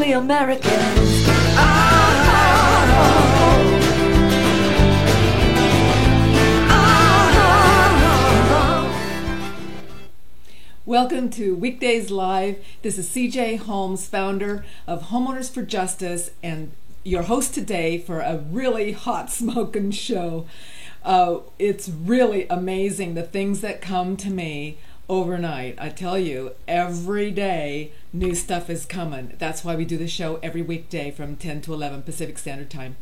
only Americans. Welcome to Weekdays Live. This is CJ Holmes, founder of Homeowners for Justice, and your host today for a really hot smoking show. It's really amazing the things that come to me overnight. I tell you, every day new stuff is coming. That's why we do the show every weekday from 10 to 11 Pacific Standard Time.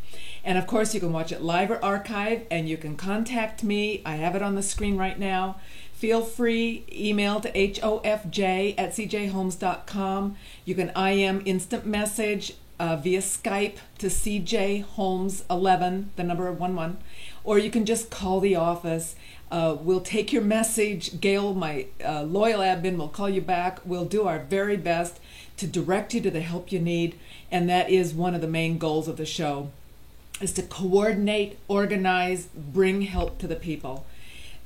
And of course, you can watch it live or archive, and you can contact me. I have it on the screen right now. Feel free, email to hofj@cjholmes.com. You can IM instant message via Skype to cjholmes11, the number 11, or you can just call the office. We'll take your message. Gail, my loyal admin, will call you back. We'll do our very best to direct you to the help you need, and that is one of the main goals of the show, is to coordinate, organize, bring help to the people.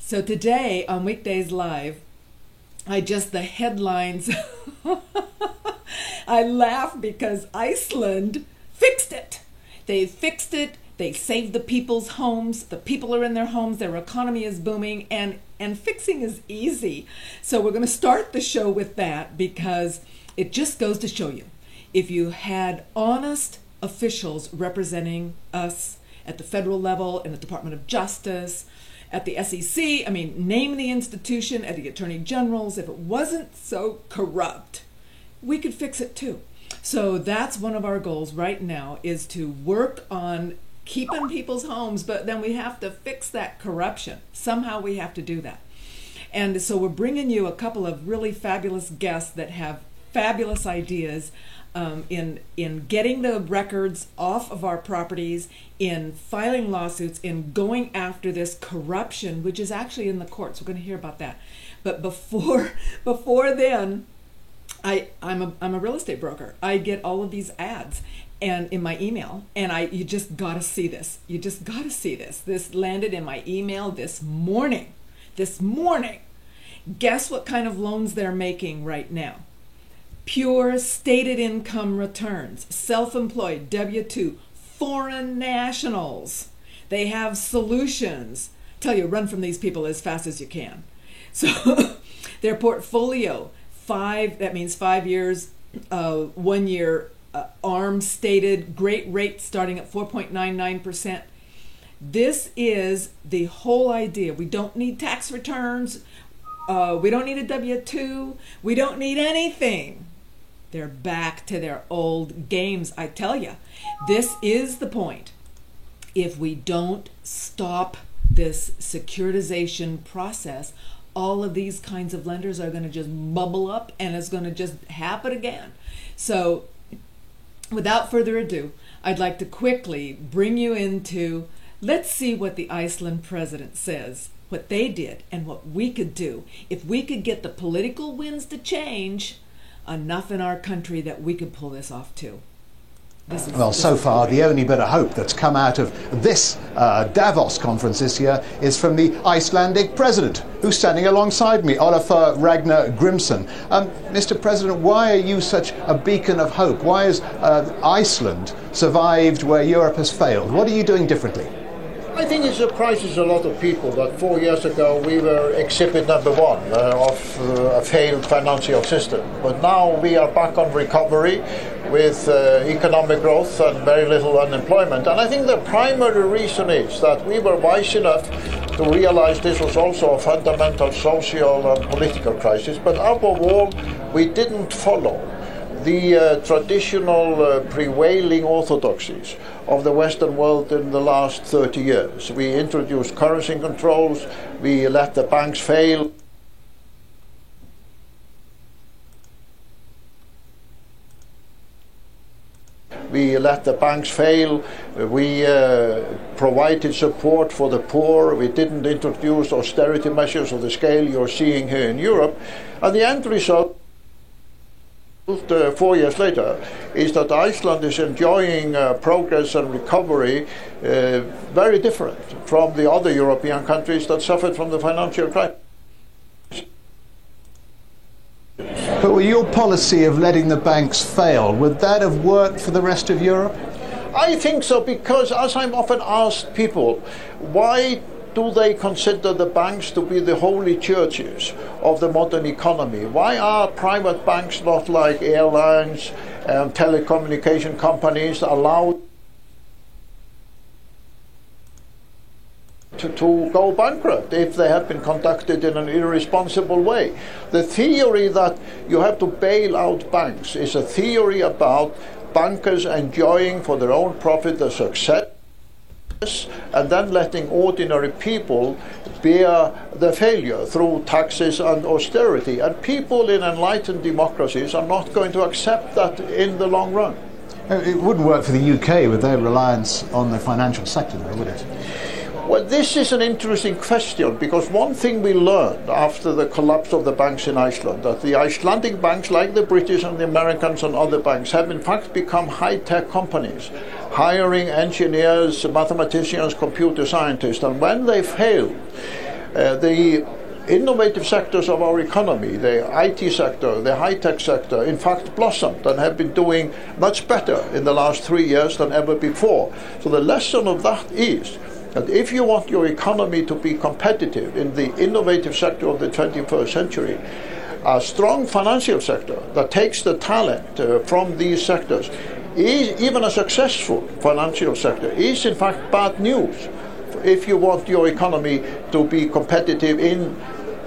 So today on Weekdays Live, the headlines, I laugh because Iceland fixed it. They fixed it. They saved the people's homes. The people are in their homes. Their economy is booming, and fixing is easy. So we're going to start the show with that, because it just goes to show you, if you had honest officials representing us at the federal level, in the Department of Justice, at the SEC, name the institution, at the Attorney General's, if it wasn't so corrupt, we could fix it too. So that's one of our goals right now, is to work on keeping people's homes, but then we have to fix that corruption. Somehow we have to do that. And so we're bringing you a couple of really fabulous guests that have fabulous ideas in getting the records off of our properties, in filing lawsuits, in going after this corruption, which is actually in the courts. We're going to hear about that. But before then, I'm a real estate broker. I get all of these ads and in my email, and you just got to see this. You just got to see this. This landed in my email this morning. Guess what kind of loans they're making right now? Pure stated income returns, self-employed, W-2, foreign nationals. They have solutions. Tell you, run from these people as fast as you can. So their portfolio, that means 5 years, 1 year, ARM stated, great rate starting at 4.99%. This is the whole idea. We don't need tax returns. We don't need a W-2. We don't need anything. They're back to their old games, I tell you. This is the point. If we don't stop this securitization process, all of these kinds of lenders are going to just bubble up, and it's going to just happen again. So without further ado, I'd like to quickly bring you into, let's see what the Iceland president says, what they did, and what we could do. If we could get the political winds to change enough in our country that we could pull this off too. Well, so far, the only bit of hope that's come out of this Davos conference this year is from the Icelandic president, who's standing alongside me, Ólafur Ragnar Grímsson. Mr. President, why are you such a beacon of hope? Why has Iceland survived where Europe has failed? What are you doing differently? I think it surprises a lot of people that 4 years ago we were exhibit number one of a failed financial system. But now we are back on recovery with economic growth and very little unemployment. And I think the primary reason is that we were wise enough to realize this was also a fundamental social and political crisis. But above all, we didn't follow the traditional prevailing orthodoxies of the Western world in the last 30 years. We introduced currency controls, we let the banks fail. We let the banks fail, we provided support for the poor, we didn't introduce austerity measures of the scale you're seeing here in Europe, and the end result 4 years later is that Iceland is enjoying progress and recovery very different from the other European countries that suffered from the financial crisis. But with your policy of letting the banks fail, would that have worked for the rest of Europe? I think so, because as I'm often asked people, why do they consider the banks to be the holy churches of the modern economy? Why are private banks, not like airlines and telecommunication companies, allowed to go bankrupt if they have been conducted in an irresponsible way? The theory that you have to bail out banks is a theory about bankers enjoying for their own profit the success and then letting ordinary people bear the failure through taxes and austerity. And people in enlightened democracies are not going to accept that in the long run. It wouldn't work for the UK with their reliance on the financial sector, though, would it? Well, this is an interesting question, because one thing we learned after the collapse of the banks in Iceland, that the Icelandic banks, like the British and the Americans and other banks, have in fact become high-tech companies, hiring engineers, mathematicians, computer scientists. And when they failed, the innovative sectors of our economy, the IT sector, the high-tech sector, in fact blossomed and have been doing much better in the last 3 years than ever before. So the lesson of that is that if you want your economy to be competitive in the innovative sector of the 21st century, a strong financial sector that takes the talent from these sectors, even a successful financial sector, is in fact bad news if you want your economy to be competitive in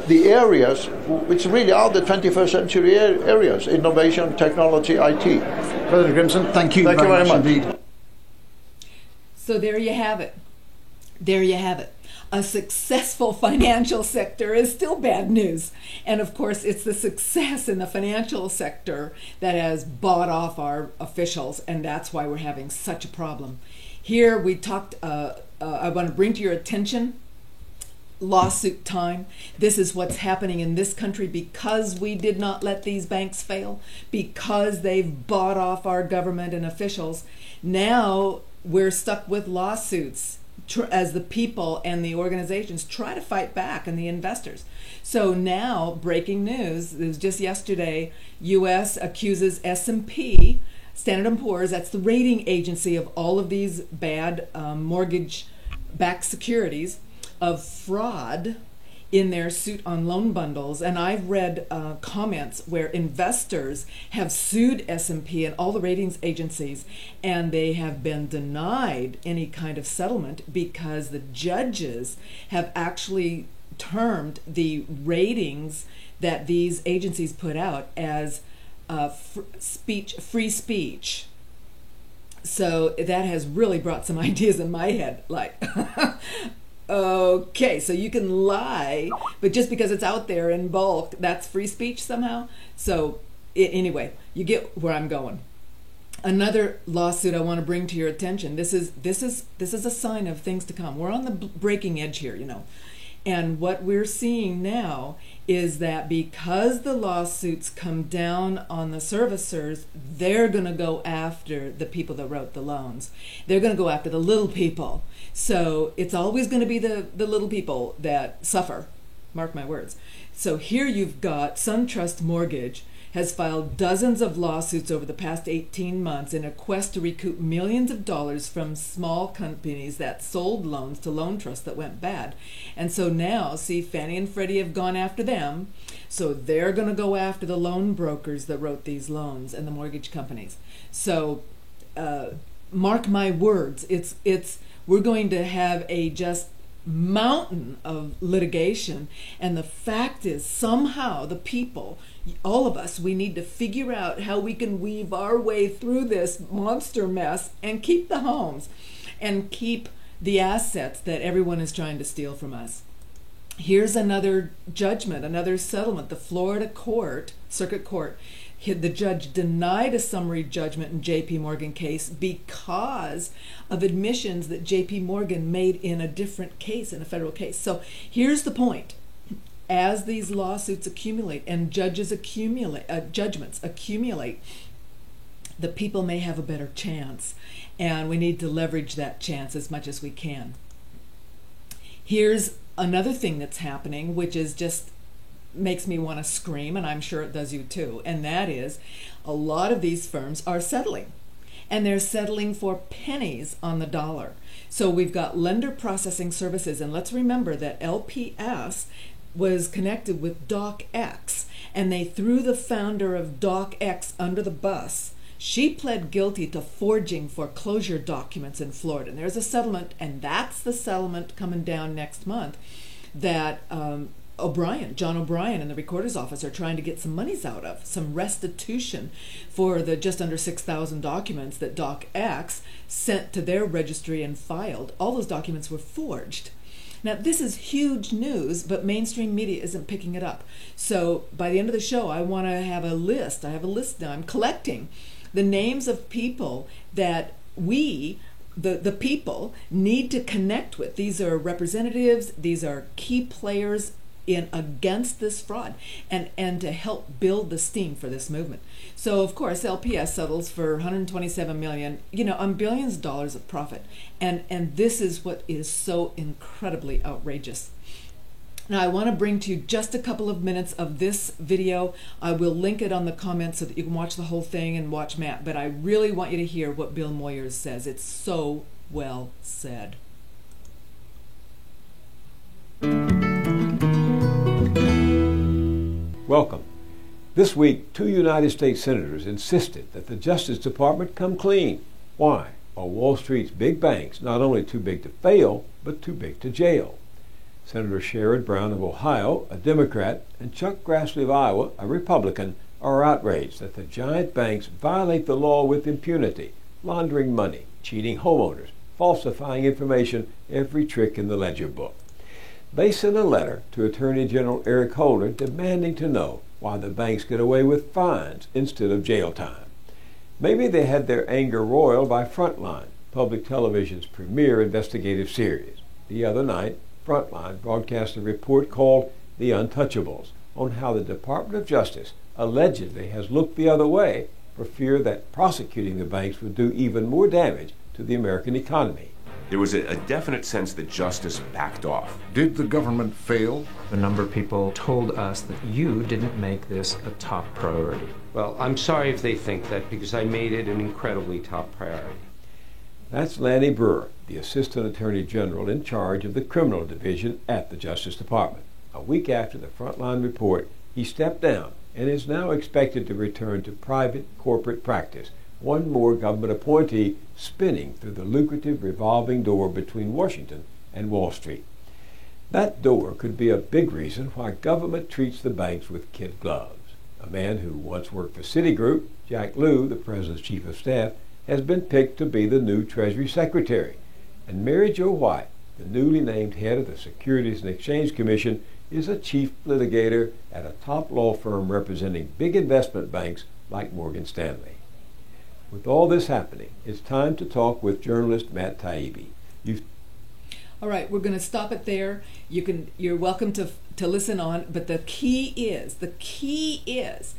the areas which really are the 21st century areas: innovation, technology, IT. President Grimson, thank you very much indeed. So there you have it. There you have it. A successful financial sector is still bad news. And of course, it's the success in the financial sector that has bought off our officials, and that's why we're having such a problem. Here we talked, I want to bring to your attention lawsuit time. This is what's happening in this country because we did not let these banks fail, because they've bought off our government and officials. Now we're stuck with lawsuits as the people and the organizations try to fight back, and the investors. So now, breaking news, it was just yesterday, U.S. accuses S&P, Standard & Poor's, that's the rating agency of all of these bad mortgage-backed securities, of fraud in their suit on loan bundles. And I've read comments where investors have sued S&P and all the ratings agencies, and they have been denied any kind of settlement because the judges have actually termed the ratings that these agencies put out as free speech. So that has really brought some ideas in my head, like okay, so you can lie, but just because it's out there in bulk, that's free speech somehow. So anyway, you get where I'm going. Another lawsuit I want to bring to your attention. This is a sign of things to come. We're on the breaking edge here, you know. And what we're seeing now is that because the lawsuits come down on the servicers, they're going to go after the people that wrote the loans. They're going to go after the little people. So it's always going to be the little people that suffer. Mark my words. So here you've got SunTrust Mortgage has filed dozens of lawsuits over the past 18 months in a quest to recoup millions of dollars from small companies that sold loans to loan trusts that went bad. And so now, see, Fannie and Freddie have gone after them, so they're going to go after the loan brokers that wrote these loans and the mortgage companies. So mark my words, we're going to have a just mountain of litigation, and the fact is somehow the people, all of us, we need to figure out how we can weave our way through this monster mess and keep the homes and keep the assets that everyone is trying to steal from us. Here's another judgment, another settlement. The Florida Circuit Court, the judge denied a summary judgment in J.P. Morgan case because of admissions that J.P. Morgan made in a different case, in a federal case. So here's the point. As these lawsuits accumulate and judgments accumulate, the people may have a better chance, and we need to leverage that chance as much as we can. Here's another thing that's happening, which is just makes me want to scream, and I'm sure it does you too, and that is a lot of these firms are settling, and they're settling for pennies on the dollar. So we've got lender processing services, and let's remember that LPS was connected with DocX, and they threw the founder of DocX under the bus. She pled guilty to forging foreclosure documents in Florida. And there's a settlement, and that's the settlement coming down next month that John O'Brien and the recorder's office are trying to get some monies out of, some restitution for the just under 6,000 documents that DocX sent to their registry and filed. All those documents were forged. Now, this is huge news, but mainstream media isn't picking it up. So by the end of the show, I want to have a list. I have a list now. I'm collecting the names of people that the people need to connect with. These are representatives. These are key players in against this fraud and to help build the steam for this movement. So of course LPS settles for $127 million, on billions of dollars of profit, and this is what is so incredibly outrageous. Now I want to bring to you just a couple of minutes of this video. I will link it on the comments so that you can watch the whole thing and watch Matt, but I really want you to hear what Bill Moyers says. It's so well said. Welcome. This week, 2 United States senators insisted that the Justice Department come clean. Why? Are Wall Street's big banks not only too big to fail, but too big to jail? Senator Sherrod Brown of Ohio, a Democrat, and Chuck Grassley of Iowa, a Republican, are outraged that the giant banks violate the law with impunity, laundering money, cheating homeowners, falsifying information, every trick in the ledger book. They sent a letter to Attorney General Eric Holder demanding to know why the banks get away with fines instead of jail time. Maybe they had their anger roiled by Frontline, public television's premier investigative series. The other night, Frontline broadcast a report called The Untouchables on how the Department of Justice allegedly has looked the other way for fear that prosecuting the banks would do even more damage to the American economy. There was a definite sense that justice backed off. Did the government fail? A number of people told us that you didn't make this a top priority. Well, I'm sorry if they think that, because I made it an incredibly top priority. That's Lanny Breuer, the Assistant Attorney General in charge of the Criminal Division at the Justice Department. A week after the Frontline report, he stepped down and is now expected to return to private corporate practice, one more government appointee spinning through the lucrative revolving door between Washington and Wall Street. That door could be a big reason why government treats the banks with kid gloves. A man who once worked for Citigroup, Jack Lew, the president's chief of staff, has been picked to be the new Treasury Secretary. And Mary Jo White, the newly named head of the Securities and Exchange Commission, is a chief litigator at a top law firm representing big investment banks like Morgan Stanley. With all this happening, it's time to talk with journalist Matt Taibbi. All right, we're going to stop it there. You're welcome to listen on, but the key is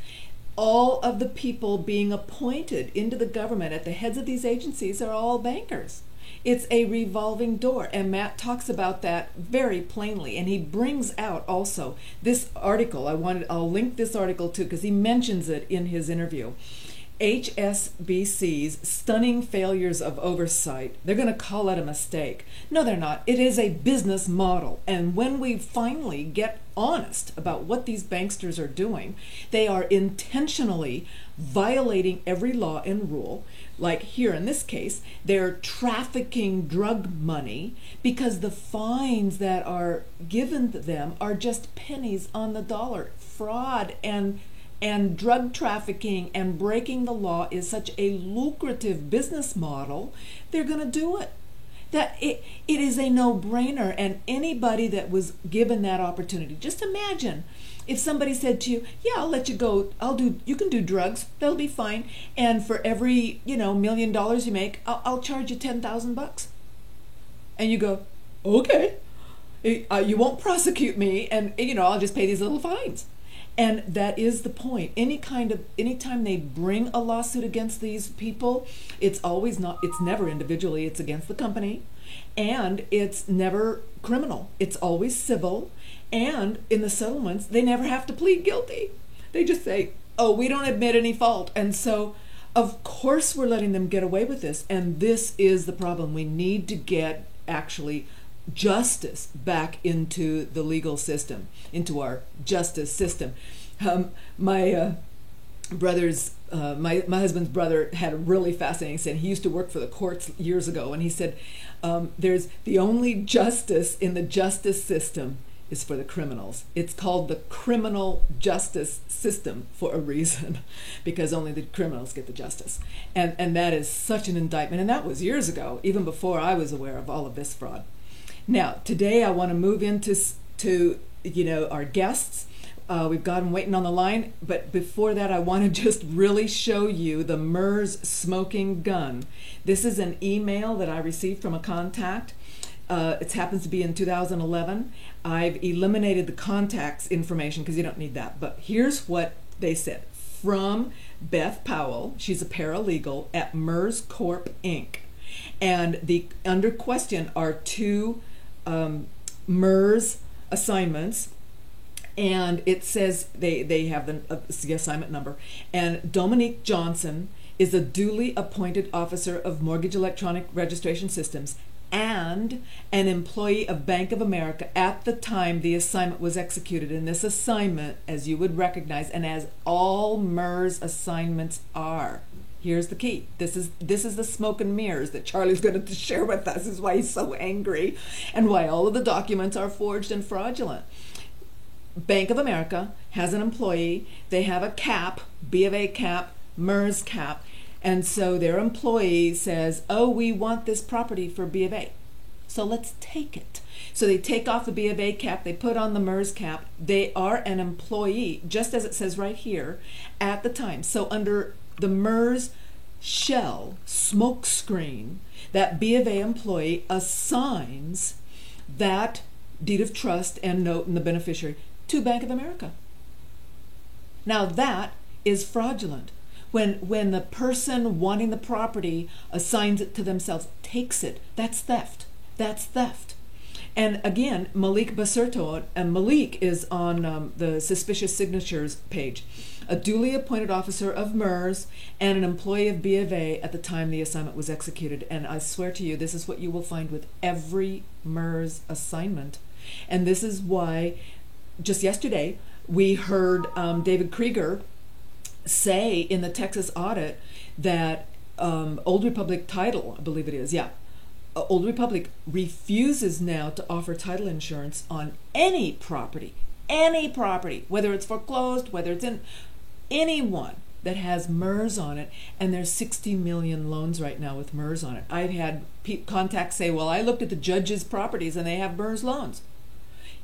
all of the people being appointed into the government at the heads of these agencies are all bankers. It's a revolving door, and Matt talks about that very plainly, and he brings out also this article. I'll link this article too, because he mentions it in his interview. HSBC's stunning failures of oversight. They're going to call it a mistake. No, they're not. It is a business model. And when we finally get honest about what these banksters are doing, they are intentionally violating every law and rule. Like here in this case, they're trafficking drug money because the fines that are given to them are just pennies on the dollar. Fraud and drug trafficking and breaking the law is such a lucrative business model, they're going to do it. That it is a no-brainer, and anybody that was given that opportunity, just imagine if somebody said to you, yeah, I'll let you go, you can do drugs, that'll be fine, and for every $1 million you make, I'll charge you $10,000. And you go, okay, you won't prosecute me, and I'll just pay these little fines. And that is the point. Anytime they bring a lawsuit against these people, it's never individually, it's against the company, and it's never criminal. It's always civil, And in the settlements, they never have to plead guilty. They just say, oh, we don't admit any fault. And so, of course, we're letting them get away with this. And this is the problem. We need to get actually justice back into the legal system, into our justice system. My husband's brother had a really fascinating saying. He used to work for the courts years ago, and he said, there's the only justice in the justice system is for the criminals. It's called the criminal justice system for a reason, because only the criminals get the justice. And that is such an indictment. And that was years ago, even before I was aware of all of this fraud. Now, today I want to move into our guests. We've got them waiting on the line, but before that I want to just really show you the MERS smoking gun. This is an email that I received from a contact. It happens to be in 2011. I've eliminated the contact's information because you don't need that, but here's what they said. From Beth Powell, she's a paralegal at MERS Corp Inc. And the under question are 2 MERS assignments. And it says they have the assignment number. And Dominique Johnson is a duly appointed officer of Mortgage Electronic Registration Systems and an employee of Bank of America at the time the assignment was executed. And this assignment, as you would recognize, and as all MERS assignments are, here's the key. This is the smoke and mirrors that Charlie's going to share with us. This is why he's so angry and why all of the documents are forged and fraudulent. Bank of America has an employee. They have a cap, B of A cap, MERS cap, and so their employee says, oh, we want this property for B of A, so let's take it. So they take off the B of A cap, they put on the MERS cap. They are an employee, just as it says right here, at the time. So under the MERS shell smoke screen, that B of A employee assigns that deed of trust and note and the beneficiary to Bank of America. Now that is fraudulent. When the person wanting the property assigns it to themselves, takes it, that's theft. That's theft. And again, Malik Baserto, and Malik is on the suspicious signatures page, a duly appointed officer of MERS and an employee of B of A at the time the assignment was executed. And I swear to you, this is what you will find with every MERS assignment. And this is why, just yesterday, we heard David Krieger say in the Texas audit that Old Republic Title, I believe it is, Old Republic refuses now to offer title insurance on any property, whether it's foreclosed, whether it's in anyone that has MERS on it, and there's 60 million loans right now with MERS on it. I've had contacts say, well, I looked at the judge's properties and they have MERS loans.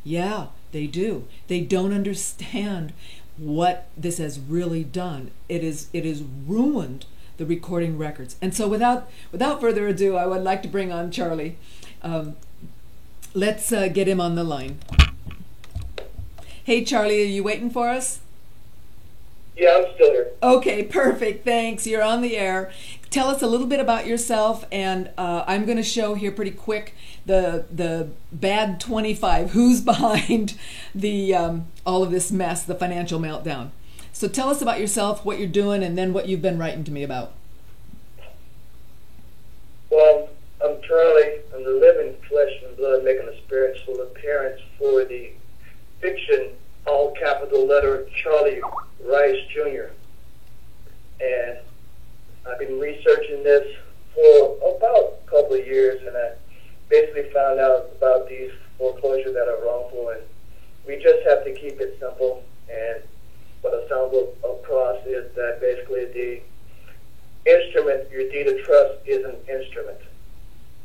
Yeah, they do. They don't understand what this has really done. It is ruined the recording records. And so without further ado, I would like to bring on Charlie. Let's get him on the line. Hey, Charlie, are you waiting for us? Yeah, I'm still here. Okay, perfect. Thanks. You're on the air. Tell us a little bit about yourself, and I'm going to show here pretty quick the bad 25. Who's behind the all of this mess, the financial meltdown? So tell us about yourself, what you're doing, and then what you've been writing to me about. Well, I'm Charlie. I'm the living flesh and blood making a spiritual appearance for the fiction, all capital letter, Charlie Rice Jr. And I've been researching this for about a couple of years, and I basically found out about these foreclosures that are wrongful, and we just have to keep it simple. And what I stumbled across is that basically the instrument, your deed of trust, is an instrument.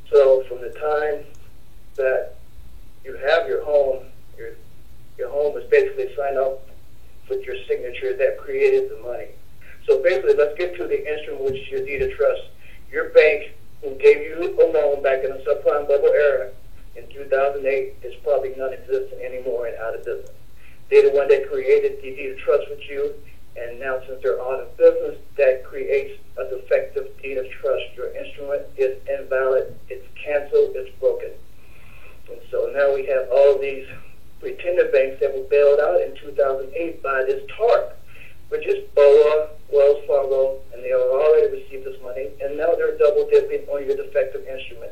So from the time that you have your home, your home is basically signed up with your signature that created the money. So basically, let's get to the instrument, which is your deed of trust. Your bank, who gave you a loan back in the subprime bubble era in 2008, is probably non-existent anymore and out of business. They're the one that created the deed of trust with you, and now since they're out of business, that creates a defective deed of trust. Your instrument is invalid, it's canceled, it's broken. And so now we have all these pretender banks and now they're double dipping on your defective instrument.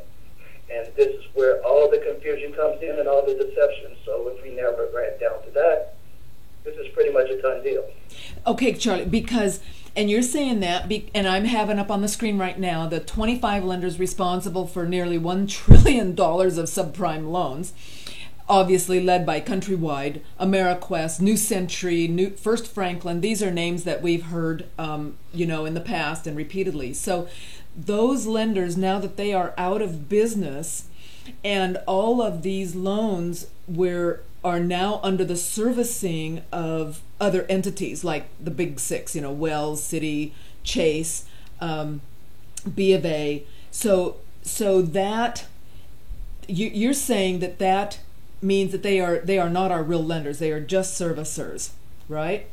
And this is where all the confusion comes in and all the deception. So if we narrow it right down to that, this is pretty much a done deal. Okay, Charlie, because, and you're saying that, and I'm having up on the screen right now the 25 lenders responsible for nearly $1 trillion of subprime loans, obviously led by Countrywide, Ameriquest, New Century, First Franklin. These are names that we've heard, in the past and repeatedly. So those lenders, now that they are out of business, and all of these loans are now under the servicing of other entities like the big six, Wells, Citi, Chase, B of A. So that you're saying that means that they are not our real lenders. They are just servicers, right?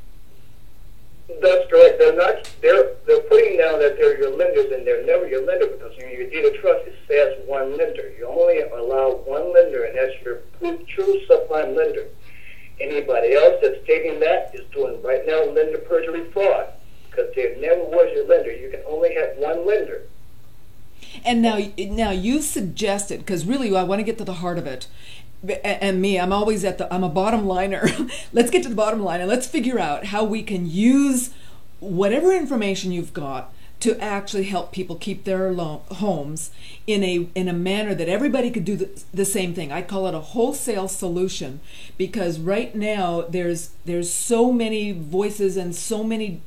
That's correct. They're putting down that they're your lenders, and they're never your lender, because in your deed of trust it says one lender. You only allow one lender, and that's your true subprime lender. Anybody else that's stating that is doing right now lender perjury fraud, because they never was your lender. You can only have one lender. And now you suggested, because really I want to get to the heart of it. And me, I'm always I'm a bottom liner. Let's get to the bottom line and let's figure out how we can use whatever information you've got to actually help people keep their homes in a manner that everybody could do the same thing. I call it a wholesale solution, because right now there's so many voices and so many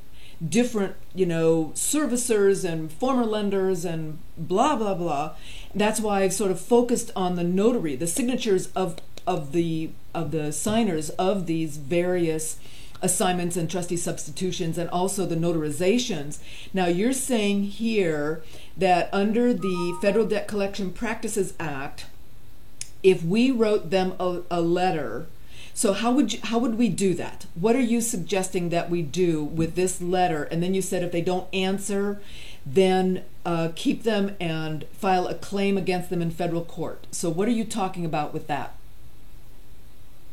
different servicers and former lenders and blah blah blah. That's why I've sort of focused on the notary, the signatures of the signers of these various assignments and trustee substitutions, and also the notarizations. Now you're saying here that under the Federal Debt Collection Practices Act, if we wrote them a letter, so how would we do that? What are you suggesting that we do with this letter? And then you said if they don't answer, then keep them and file a claim against them in federal court. So what are you talking about with that?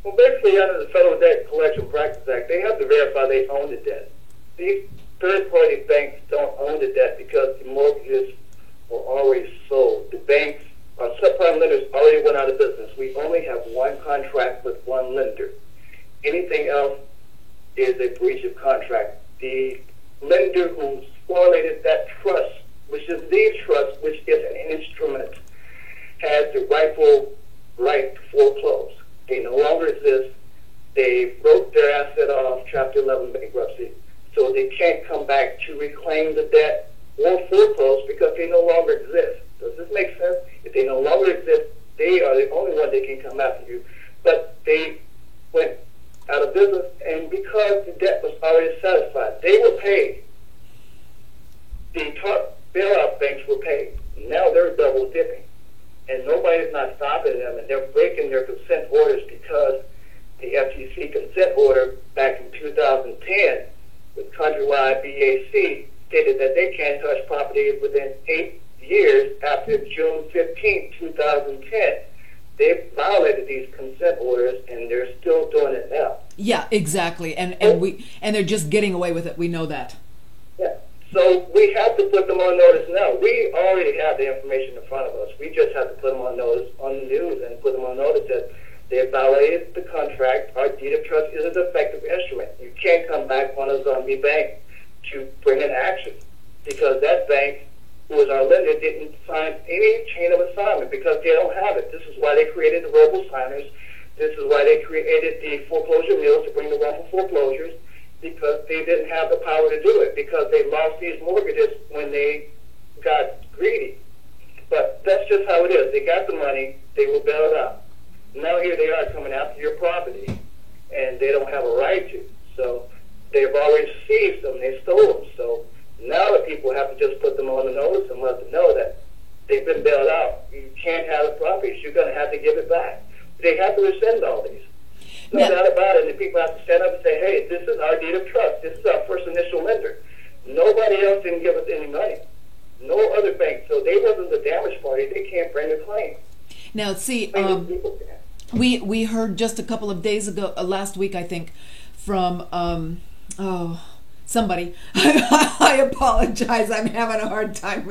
Well, basically, under the Federal Debt Collection Practices Act, they have to verify they own the debt. These third-party banks don't own the debt because the mortgages were already sold. The banks, our subprime lenders, already went out of business. We only have one contract with one lender. Anything else is a breach of contract. The lender who violated that trust, which is the trust, which is an instrument, has the rightful right to foreclose. They no longer exist. They wrote their asset off, Chapter 11 bankruptcy, so they can't come back to reclaim the debt or foreclose because they no longer exist. Does this make sense? If they no longer exist, they are the only one that can come after you. But they went out of business, and because the debt was already satisfied, they were paid. The top bailout banks were paid. Now they're double dipping. And nobody's not stopping them, and they're breaking their consent orders because the FTC consent order back in 2010 with Countrywide BAC stated that they can't touch property within 8 years after June 15, 2010. They violated these consent orders, and they're still doing it now. Yeah, exactly. And they're just getting away with it. We know that. Yeah. So we have to put them on notice now. We already have the information in front of us. We just have to put them on notice on the news and put them on notice that they have violated the contract. Our deed of trust is a defective instrument. You can't come back on a zombie bank to bring an action because that bank, who was our lender, didn't sign any chain of assignment because they don't have it. This is why they created the robo-signers. This is why they created the foreclosure mills to bring the wrongful foreclosures, because they didn't have the power to do it, because they lost these mortgages when they got greedy. But that's just how it is. They got the money, they were bailed out. Now here they are coming after your property, and they don't have a right to. So they've already seized them, they stole them. So now the people have to just put them on the notice and let them know that they've been bailed out. You can't have the properties, you're going to have to give it back. They have to rescind all these. No doubt about it. And the people have to stand up and say, hey, this is our deed of trust. This is our first initial lender. Nobody else didn't give us any money. No other bank. So they wasn't the damaged party. They can't bring a claim. Now, see, we heard just a couple of days ago, last week, I think, from somebody. I apologize. I'm having a hard time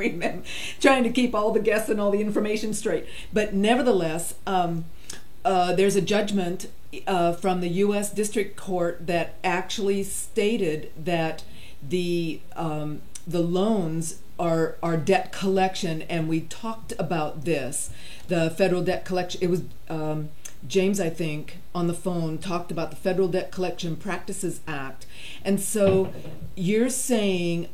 trying to keep all the guests and all the information straight. But nevertheless, there's a judgment from the U.S. District Court that actually stated that the loans are debt collection, and we talked about this. The federal debt collection. It was James, I think, on the phone talked about the Federal Debt Collection Practices Act. And so you're saying,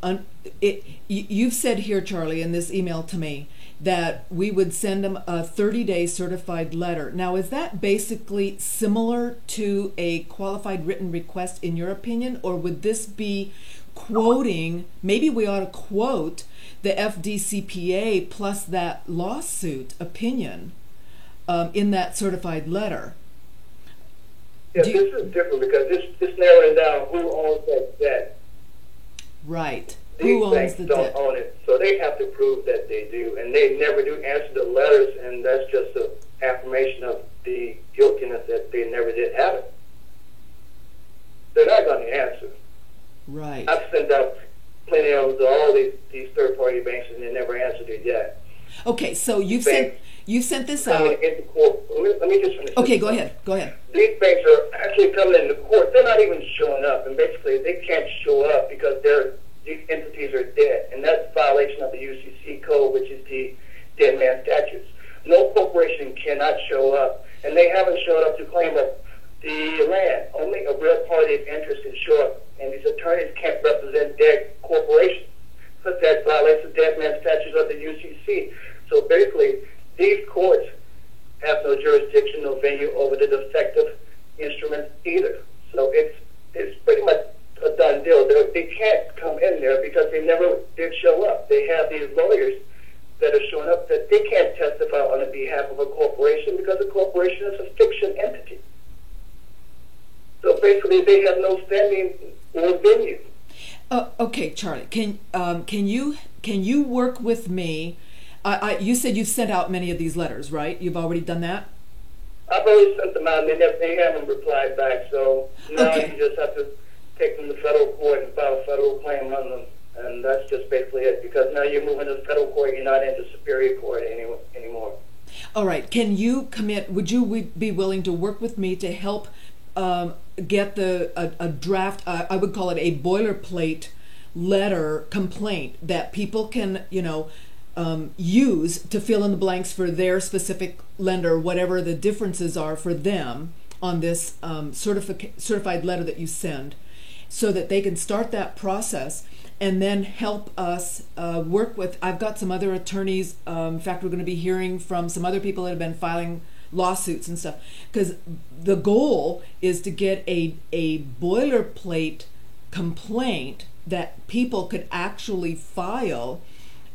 you've said here, Charlie, in this email to me, that we would send them a 30-day certified letter. Now, is that basically similar to a qualified written request in your opinion, or would this be quoting, maybe we ought to quote the FDCPA plus that lawsuit opinion in that certified letter? Yeah, this is different because this narrowing down who owns that debt. Right. These Who owns banks the don't debt? own it, so they have to prove that they do, and they never do answer the letters, and that's just an affirmation of the guiltiness that they never did have it. They're not going to answer. Right. I've sent out plenty of all these third-party banks, and they never answered it yet. Okay, so you've Banks sent this coming out. into court. Let me just finish. Okay, this. go ahead. Go ahead. These banks are actually coming into court. They're not even showing up, and basically they can't show up because these entities are dead, and that's a violation of the UCC code, which is the dead man statutes. No corporation cannot show up, and they haven't showed up to claim up the land. Only a real party of interest can show up, and these attorneys can't represent dead corporations, because that violates the dead man statutes of the UCC. So basically, these courts have no jurisdiction, no venue over the defective instruments either. So it's pretty much a done deal. They can't come in there because they never did show up. They have these lawyers that are showing up that they can't testify on the behalf of a corporation because a corporation is a fiction entity. So basically, they have no standing or venue. Okay, Charlie, can you work with me? You said you've sent out many of these letters, right? You've already done that? I've already sent them out, and they haven't replied back. So now Okay. you just have to take them to federal court and file a federal claim on them. And that's just basically it, because now you're moving to federal court, you're not into superior court anymore. All right. Can you commit? Would you be willing to work with me to help get a draft? I would call it a boilerplate letter complaint that people can, use to fill in the blanks for their specific lender, whatever the differences are for them on this certified letter that you send, so that they can start that process and then help us work with. I've got some other attorneys. In fact, we're going to be hearing from some other people that have been filing lawsuits and stuff, because the goal is to get a boilerplate complaint that people could actually file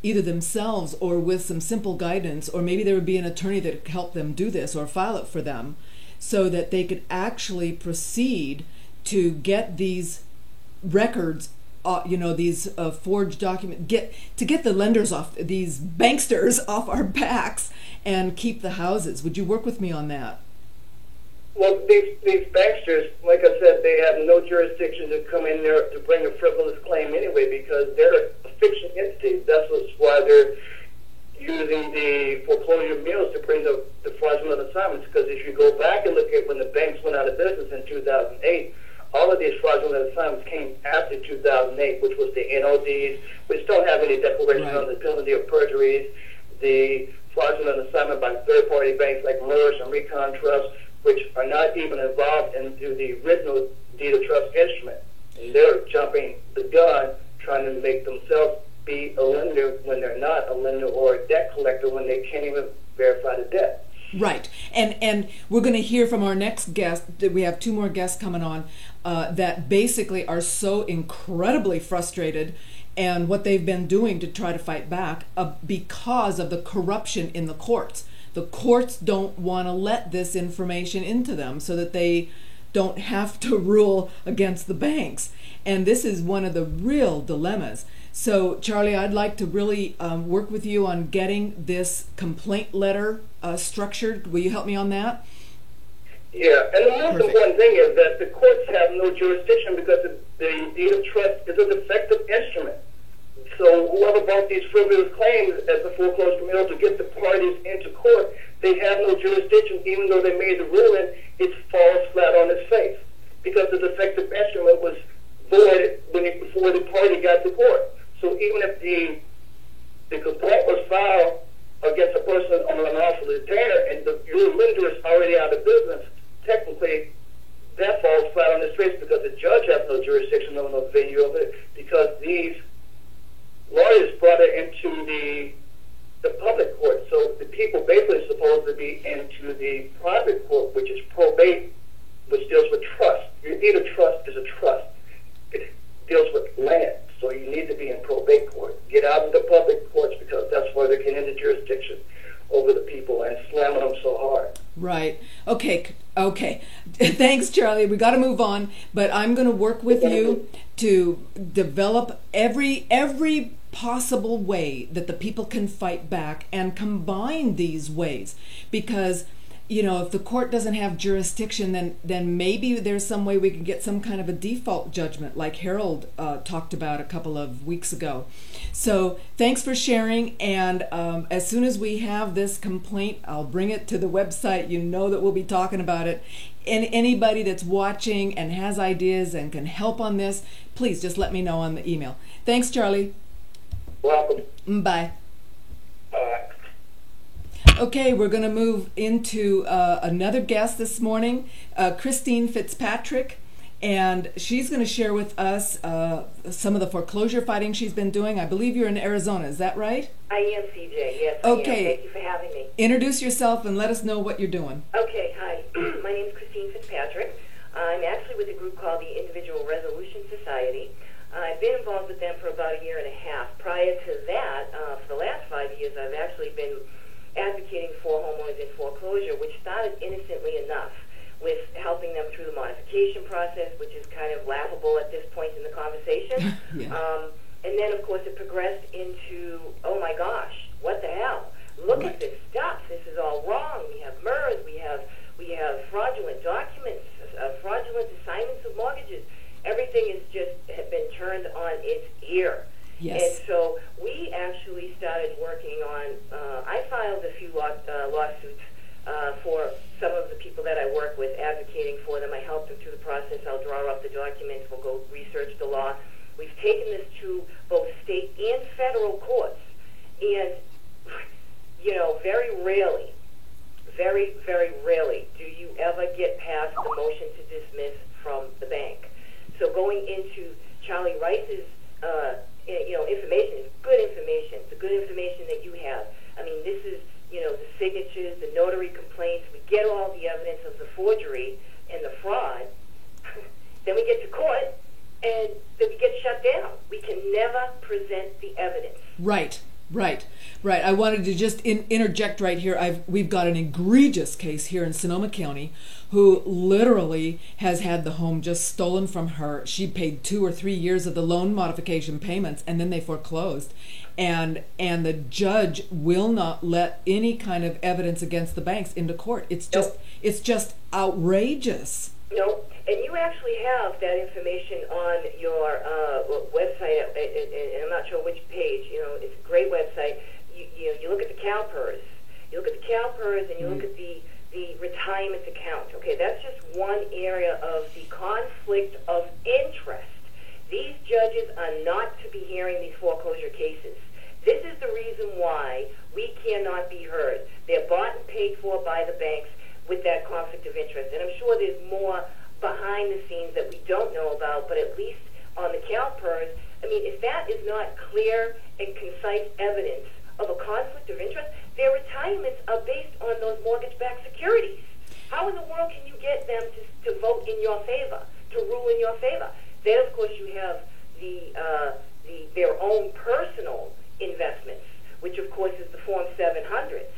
either themselves or with some simple guidance, or maybe there would be an attorney that could help them do this or file it for them, so that they could actually proceed to get these records, these forged documents, get the lenders off, these banksters off our backs, and keep the houses. Would you work with me on that? Well, these banksters, like I said, they have no jurisdiction to come in there to bring a frivolous claim anyway, because they're a fiction entity. That's why they're using the foreclosure mills to bring the fraudulent assignments. Because if you go back and look at when the banks went out of business in 2008, all of these fraudulent assignments came after 2008, which was the NODs, which don't have any declaration on the penalty of perjuries, the fraudulent assignment by third-party banks like MERS and Recon Trust, which are not even involved into the original deed of trust instrument. And they're jumping the gun, trying to make themselves be a lender when they're not a lender, or a debt collector when they can't even verify the debt. Right. And we're going to hear from our next guest. We have two more guests coming on that basically are so incredibly frustrated, and what they've been doing to try to fight back because of the corruption in the courts. The courts don't want to let this information into them so that they don't have to rule against the banks. And this is one of the real dilemmas. So, Charlie, I'd like to really work with you on getting this complaint letter structured. Will you help me on that? Yeah, and the most Perfect. important thing is that the courts have no jurisdiction because the deed of trust is a defective instrument. So whoever brought these frivolous claims as the foreclosed criminal to get the parties into court, they have no jurisdiction. Even though they made the ruling, it falls flat on its face because the defective instrument was void before the party got to court. So even if the complaint was filed against a person on an unlawful retainer and the lender is already out of business, technically that falls flat on its face because the judge has no jurisdiction on the venue of it because these lawyers brought it into the public court. So the people basically supposed to be into the private court, which is probate, which deals with trust. Your deed of trust is a trust. It deals with land. So you need to be in probate court. Get out of the public courts because that's where they can end the jurisdiction over the people and slamming them so hard. Right. Okay. Thanks, Charlie. We got to move on, but I'm going to work with you to develop every possible way that the people can fight back and combine these ways, because if the court doesn't have jurisdiction, then maybe there's some way we can get some kind of a default judgment like Harold talked about a couple of weeks ago. So thanks for sharing, and as soon as we have this complaint, I'll bring it to the website. You know that we'll be talking about it. And anybody that's watching and has ideas and can help on this, please just let me know on the email. Thanks, Charlie. Welcome. Bye. Bye. Okay, we're going to move into another guest this morning, Christine Fitzpatrick, and she's going to share with us some of the foreclosure fighting she's been doing. I believe you're in Arizona, is that right? I am, CJ, yes. Okay. I am. Thank you for having me. Introduce yourself and let us know what you're doing. Okay, hi. My name is Christine Fitzpatrick. I'm actually with a group called the Individual Resolution Society. I've been involved with them for about a year and a half. Prior to that, for the last 5 years, I've actually been advocating for homeowners in foreclosure, which started innocently enough with helping them through the modification process, which is kind of laughable at this point in the conversation. Yeah. And then, of course, it progressed into, oh my gosh, what the hell? Look at this stuff. This is all wrong. We have MERS. We have fraudulent documents, fraudulent assignments of mortgages. Everything has just been turned on its ear. Yes. And so we actually started working on, I filed a few lawsuits for some of the people that I work with, advocating for them. I helped them through the process. I'll draw up the documents. We'll go research the law. We've taken this to both state and federal courts. And, very, very rarely do you ever get past the motion to dismiss from the bank. So going into Charlie Rice's information is good information. The good information that you have. I mean, this is, the signatures, the notary complaints. We get all the evidence of the forgery and the fraud. Then we get to court, and then we get shut down. We can never present the evidence. Right. I wanted to just interject right here. We've got an egregious case here in Sonoma County who literally has had the home just stolen from her. She paid 2 or 3 years of the loan modification payments, and then they foreclosed. And the judge will not let any kind of evidence against the banks into court. It's just outrageous. No, and you actually have that information on your website, and I'm not sure which page. It's a great website. You look at the CalPERS. You look at the CalPERS, and you look at the retirement account. Okay, that's just one area of the conflict of interest. These judges are not to be hearing these foreclosure cases. This is the reason why we cannot be heard. They're bought and paid for by the banks with that conflict of interest. And I'm sure there's more behind the scenes that we don't know about, but at least on the CalPERS, if that is not clear and concise evidence of a conflict of interest, their retirements are based on those mortgage-backed securities. How in the world can you get them to vote in your favor, to rule in your favor? Then, of course, you have their own personal investments, which, of course, is the Form 700s,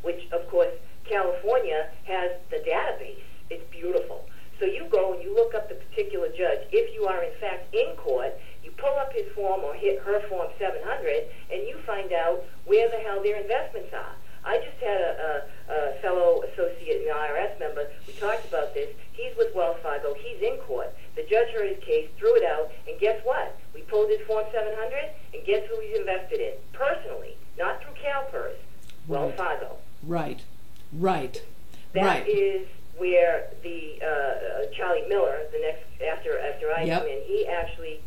which, of course, California has the database. It's beautiful. So you go and you look up the particular judge. If you are, in fact, in court, you pull up his form or her Form 700, and you find out where the hell their investments are. I just had a fellow associate and IRS member. We talked about this. He's with Wells Fargo. He's in court. The judge heard his case, threw it out, and guess what? We pulled his Form 700, and guess who he's invested in? Personally, not through CalPERS, Wells Fargo. Right. That is where the Charlie Miller, the next after I come in, he actually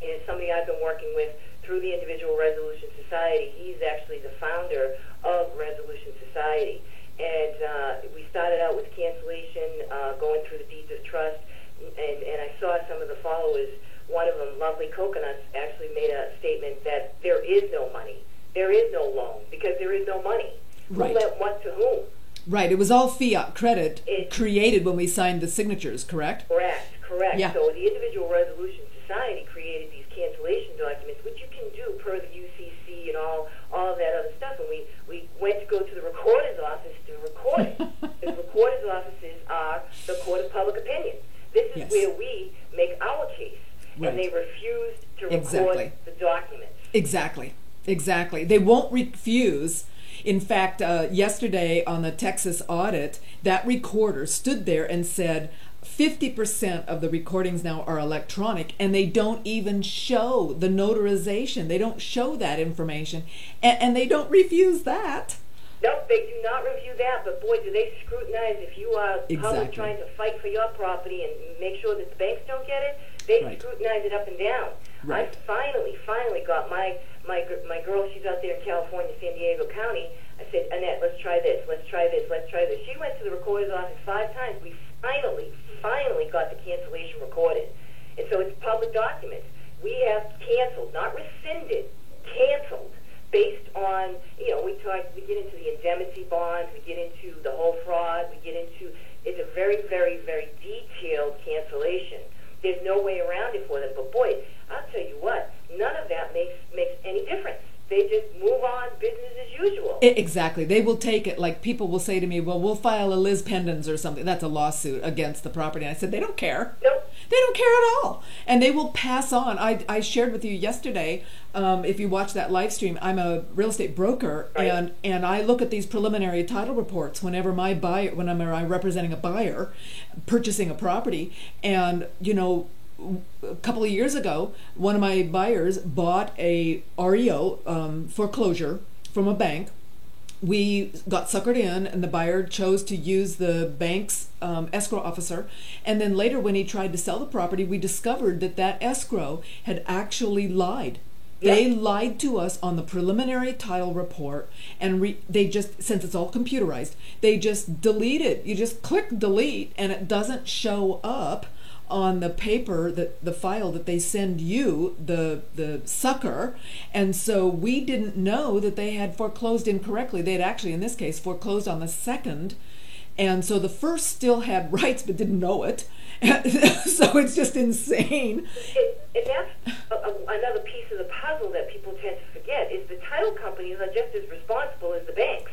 is somebody I've been working with through the Individual Resolution Society. He's actually the founder of Resolution Society. And we started out with cancellation, going through the deeds of trust, and I saw some of the followers. One of them, Lovely Coconuts, actually made a statement that there is no money. There is no loan because there is no money. Right. Who lent what to whom? Right. It was all fiat credit created when we signed the signatures, correct? Correct. Yeah. So the Individual Resolution Society created these cancellation documents, which you can do per the UCC and all of that other stuff. And we went to go to the recorder's office to record it. The recorder's offices are the court of public opinion. This is where we make our case. Right. And they refused to record the documents. Exactly. They won't refuse. In fact, yesterday on the Texas audit, that recorder stood there and said 50% of the recordings now are electronic, and they don't even show the notarization. They don't show that information, and they don't refuse that. Nope, they do not review that, but boy, do they scrutinize if you are probably trying to fight for your property and make sure that the banks don't get it. They scrutinize it up and down. Right. I finally got my girl, she's out there in California, San Diego County. I said, Annette, let's try this. She went to the recorder's office 5 times. We finally got the cancellation recorded. And so it's public documents. We have canceled, not rescinded, canceled, based on, we get into the indemnity bonds, we get into the whole fraud, it's a very, very, very detailed cancellation. There's no way around it for them. But boy, I'll tell you what, none of that makes any difference. They just move on, business as usual. Exactly. They will take it. Like, people will say to me, well, we'll file a Liz Pendens or something. That's a lawsuit against the property. And I said, they don't care. Nope. They don't care at all. And they will pass on. I shared with you yesterday, if you watch that live stream, I'm a real estate broker, and I look at these preliminary title reports whenever I'm representing a buyer purchasing a property. And, a couple of years ago, one of my buyers bought a REO foreclosure from a bank. We got suckered in, and the buyer chose to use the bank's escrow officer. And then later, when he tried to sell the property, we discovered that escrow had actually lied. They lied to us on the preliminary title report, and they just, since it's all computerized, they just delete it. You just click delete, and it doesn't show up on the paper, the file that they send you, the sucker. And so we didn't know that they had foreclosed incorrectly. They had actually, in this case, foreclosed on the second. And so the first still had rights but didn't know it. So it's just insane. And that's another piece of the puzzle that people tend to forget, is the title companies are just as responsible as the banks.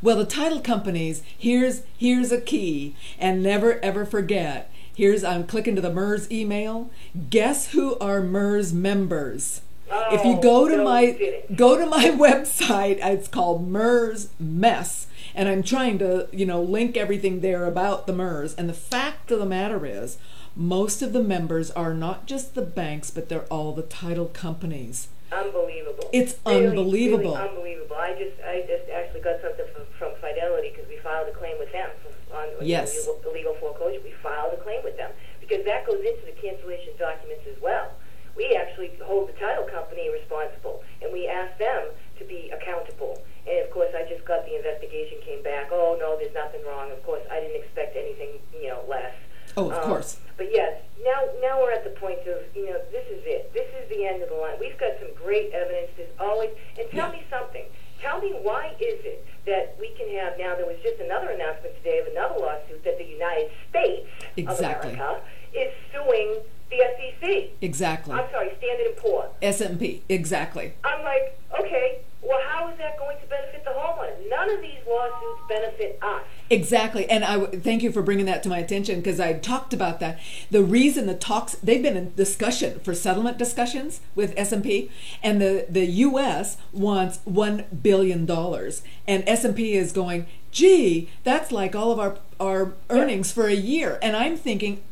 Well, the title companies, here's a key, and never ever forget. I'm clicking to the MERS email. Guess who are MERS members? If you go to my website, it's called MERS Mess, and I'm trying to link everything there about the MERS. And the fact of the matter is, most of the members are not just the banks, but they're all the title companies. Unbelievable. It's really, unbelievable. Really unbelievable. I just actually got something from Fidelity because we filed a claim with them on illegal foreclosure. We filed a claim with them because that goes into the cancellation documents as well. We actually hold the title company responsible, and we ask them to be accountable. And of course, I just got the investigation came back. Oh no, there's nothing wrong. Of course, I didn't expect anything less. Oh, of course. But yes, now we're at the point of, this is it. This is the end of the line. We've got some great evidence. There's always, and tell me something. Tell me, why is it that we can have, now there was just another announcement today of another lawsuit that the United States of America is suing the SEC. Exactly. I'm sorry, Standard & Poor's. S&P, exactly. I'm like, okay, well, how is that going to benefit the homeowner? none of these lawsuits benefit us. Exactly, and thank you for bringing that to my attention, because I talked about that. The reason the talks, they've been in discussion for settlement discussions with S&P, and the U.S. wants $1 billion, and S&P is going, gee, that's like all of our earnings for a year. And I'm thinking,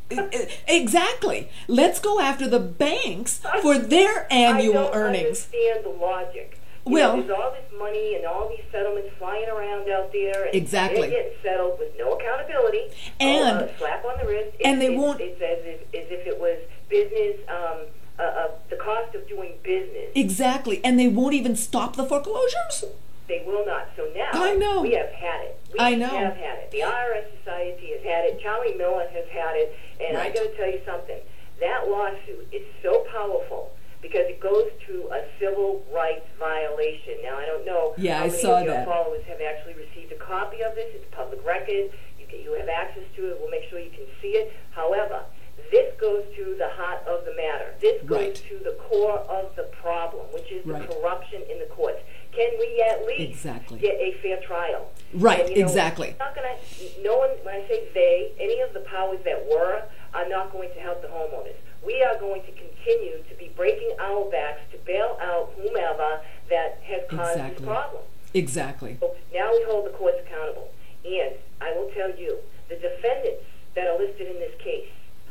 exactly, let's go after the banks for their annual earnings. I don't understand the logic. There's all this money and all these settlements flying around out there, and exactly, they're getting settled with no accountability, and a slap on the wrist, and they won't. It's as if it was business, the cost of doing business. Exactly, and they won't even stop the foreclosures. They will not. So now I know. we have had it. We have had it. The IRS Society has had it. Charlie Miller has had it, and I got to tell you something. That lawsuit is so powerful, because it goes to a civil rights violation. Now, I don't know how many of your followers have actually received a copy of this. It's public record. You have access to it. We'll make sure you can see it. However, this goes to the heart of the matter. This goes to the core of the problem, which is the corruption in the courts. Can we at least get a fair trial? Right, and, exactly. Not gonna, no one, when I say they, any of the powers that were are not going to help the homeowners. We are going to continue to be breaking our backs to bail out whomever that has caused this problem. Exactly. So now we hold the courts accountable. And I will tell you, the defendants that are listed in this case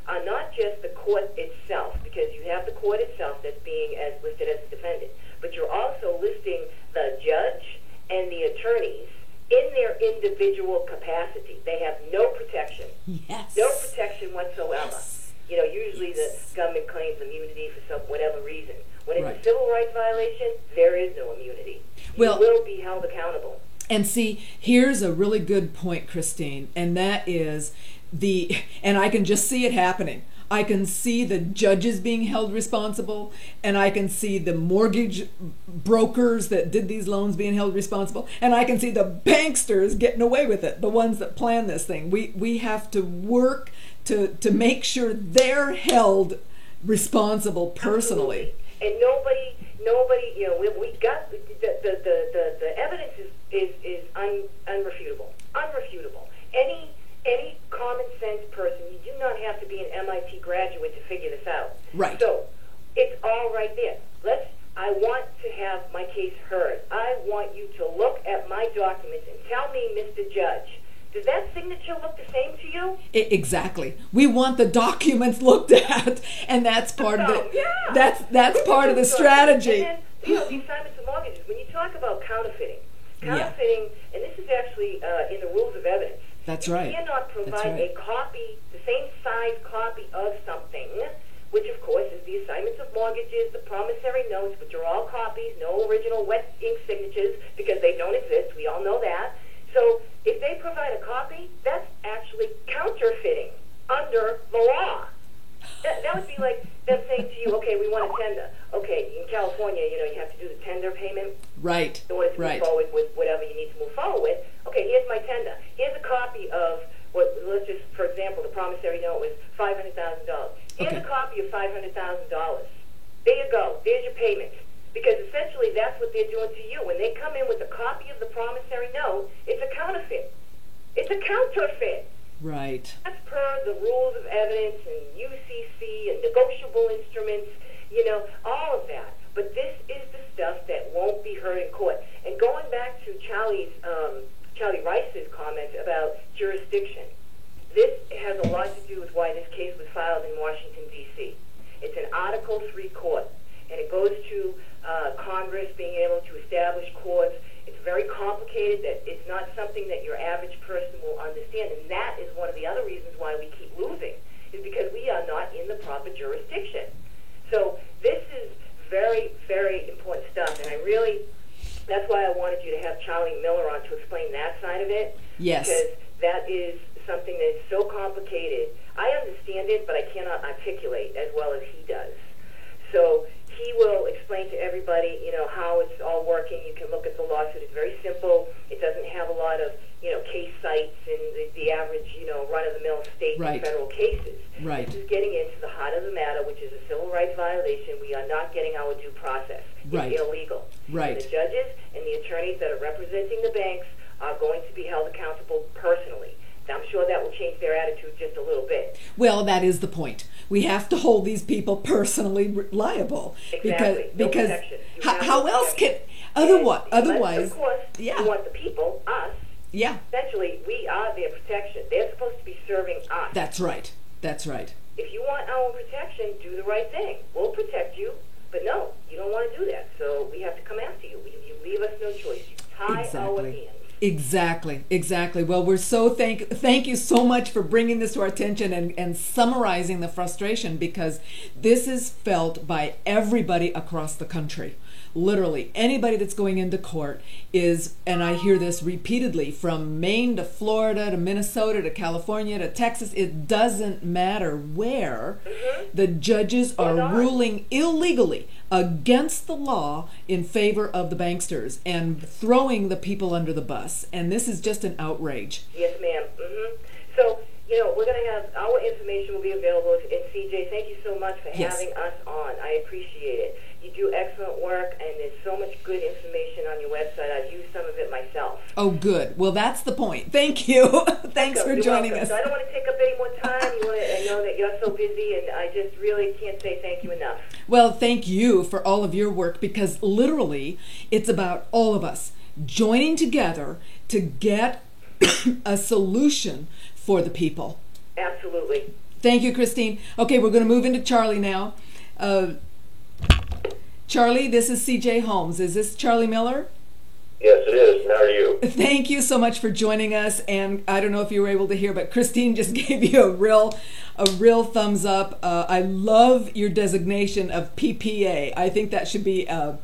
are not just the court itself, because you have the court itself that's being listed as a defendant, but you're also listing the judge and the attorneys in their individual capacity. They have no protection. Yes. No protection whatsoever. Yes. Usually the government claims immunity for whatever reason. When it's a civil rights violation, there is no immunity. You will be held accountable. And see, here's a really good point, Christine, and that is and I can just see it happening. I can see the judges being held responsible, and I can see the mortgage brokers that did these loans being held responsible, and I can see the banksters getting away with it, the ones that plan this thing. We have to work to make sure they're held responsible personally. Absolutely. And nobody, we got the evidence is unrefutable. Unrefutable. Any common sense person, you do not have to be an MIT graduate to figure this out. Right. So it's all right there. I want to have my case heard. I want you to look at my documents and tell me, Mr. Judge, does that signature look the same to you? Exactly. We want the documents looked at, and that's part of it. Yeah. That's part of the strategy. And then, the assignments of mortgages. When you talk about counterfeiting, and this is actually in the rules of evidence. That's right. You cannot provide a copy, the same size copy of something, which of course is the assignments of mortgages, the promissory notes, which are all copies, no original wet ink signatures, because they don't exist. We all know that. So if they provide a copy, that's actually counterfeiting under the law. That would be like them saying to you, okay, we want a tender. Okay, in California, you have to do the tender payment. Right. In order to move forward with whatever you need to move forward with. Okay, here's my tender. Here's a copy of let's just, for example, the promissory note was $500,000. Here's a copy of $500,000. There you go. There's your payment. Because essentially that's what they're doing to you. When they come in with a copy of the promissory note, it's a counterfeit. It's a counterfeit. Right. That's per the rules of evidence and UCC and negotiable instruments, all of that. But this is the stuff that won't be heard in court. And going back to Charlie Rice's comment about jurisdiction, this has a lot to do with why this case was filed in Washington, D.C. It's an Article III court, and it goes to Congress being able to establish courts. It's very complicated. That it's not something that your average person will understand, and that is one of the other reasons why we keep losing, is because we are not in the proper jurisdiction. So this is very, very important stuff, and that's why I wanted you to have Charlie Miller on to explain that side of it. Yes. Because that is something that is so complicated. I understand it, but I cannot articulate as well as he does. So he will explain to everybody, how it's all working. You can look at the lawsuit. It's very simple. It doesn't have a lot of, case sites and the average, run-of-the-mill state and federal cases. Right. This is getting into the heart of the matter, which is a civil rights violation. We are not getting our due process. Right. It's illegal. Right. And the judges and the attorneys that are representing the banks are going to be held accountable personally. I'm sure that will change their attitude just a little bit. Well, that is the point. We have to hold these people personally liable. Exactly. Because how else can otherwise? Of course, you want the people, us. Yeah. Essentially, we are their protection. They're supposed to be serving us. That's right. If you want our protection, do the right thing. We'll protect you. But no, you don't want to do that. So we have to come after you. You leave us no choice. You tie our hands. Exactly. Well, we're so thank you so much for bringing this to our attention and summarizing the frustration, because this is felt by everybody across the country. Literally, anybody that's going into court is, and I hear this repeatedly, from Maine to Florida to Minnesota to California to Texas, it doesn't matter where, the judges are ruling illegally against the law in favor of the banksters and throwing the people under the bus. And this is just an outrage. Yes, ma'am. So, we're going to have, our information will be available. And CJ, thank you so much for having us on. I appreciate it. You do excellent work, and there's so much good information on your website. I've used some of it myself. Oh, good. Well, that's the point. Thank you. Thanks for joining us. So I don't want to take up any more time. I know that you're so busy, and I just really can't say thank you enough. Well, thank you for all of your work, because literally it's about all of us joining together to get a solution for the people. Absolutely. Thank you, Christine. Okay, we're going to move into Charlie now. Charlie, this is CJ Holmes. Is this Charlie Miller? Yes, it is. How are you? Thank you so much for joining us. And I don't know if you were able to hear, but Christine just gave you a real thumbs up. I love your designation of PPA. I think that should be a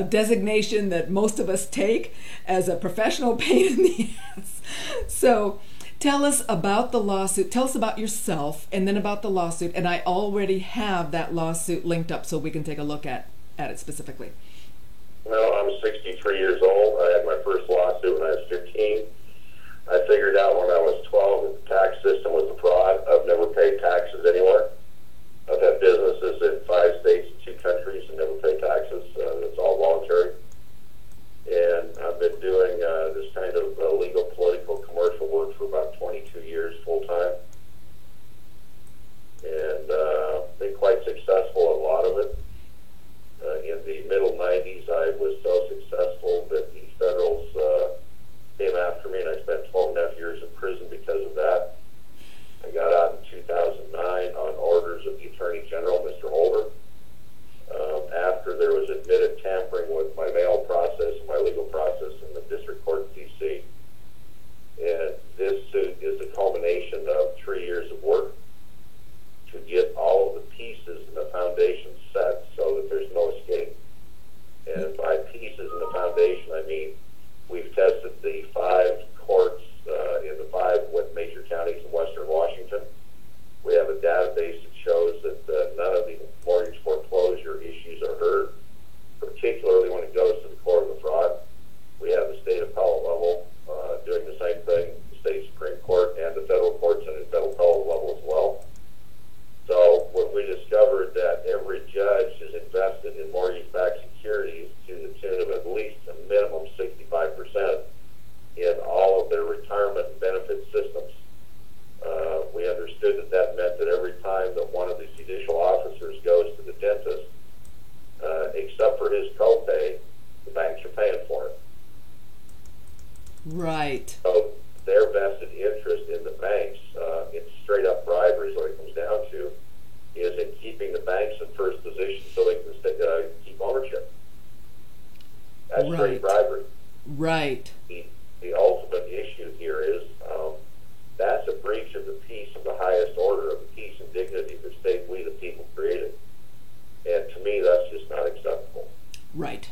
designation that most of us take as a professional pain in the ass. So tell us about the lawsuit. Tell us about yourself, and then about the lawsuit. And I already have that lawsuit linked up so we can take a look at it specifically. Well, I'm 63 years old. I had my first lawsuit when I was 15. I figured out when I was 12 that the tax system was a fraud. I've never paid taxes anywhere. I've had businesses in 5 states and 2 countries and never paid taxes. It's all voluntary. And I've been doing this kind of legal, political, commercial work for about 22 years full time. And been quite successful at a lot of it. In the middle 90s, I was so successful that the federals came after me, and I spent 12 and a half years in prison because of that. I got out in 2009 on orders of the Attorney General, Mr. Holder, after there was admitted tampering with my mail process and my legal process in the District Court in D.C. And this suit is the culmination of 3 years of work to get all of the pieces and the foundation set so that there's no escape. And by pieces in the foundation, I mean we've tested the 5 courts in the 5 major counties in western Washington. We have a database that shows that none of the mortgage foreclosure issues are heard, particularly when it goes to the court of the fraud. We have the state appellate level doing the same thing, the state Supreme Court and the federal courts and the federal appellate level as well. So when we discovered that every judge is invested in mortgage-backed securities to the tune of at least a minimum 65% in all of their retirement and benefit systems, we understood that meant that every time that one of the judicial officers goes to the dentist, except for his copay, the banks are paying for it. Right. So their vested interest in the banks, it's straight up bribery is what it comes down to, is in keeping the banks in first position so they can keep ownership. That's straight bribery. Right. The ultimate issue here is that's a breach of the peace of the highest order of the peace and dignity of the state we the people created. And to me, that's just not acceptable. Right.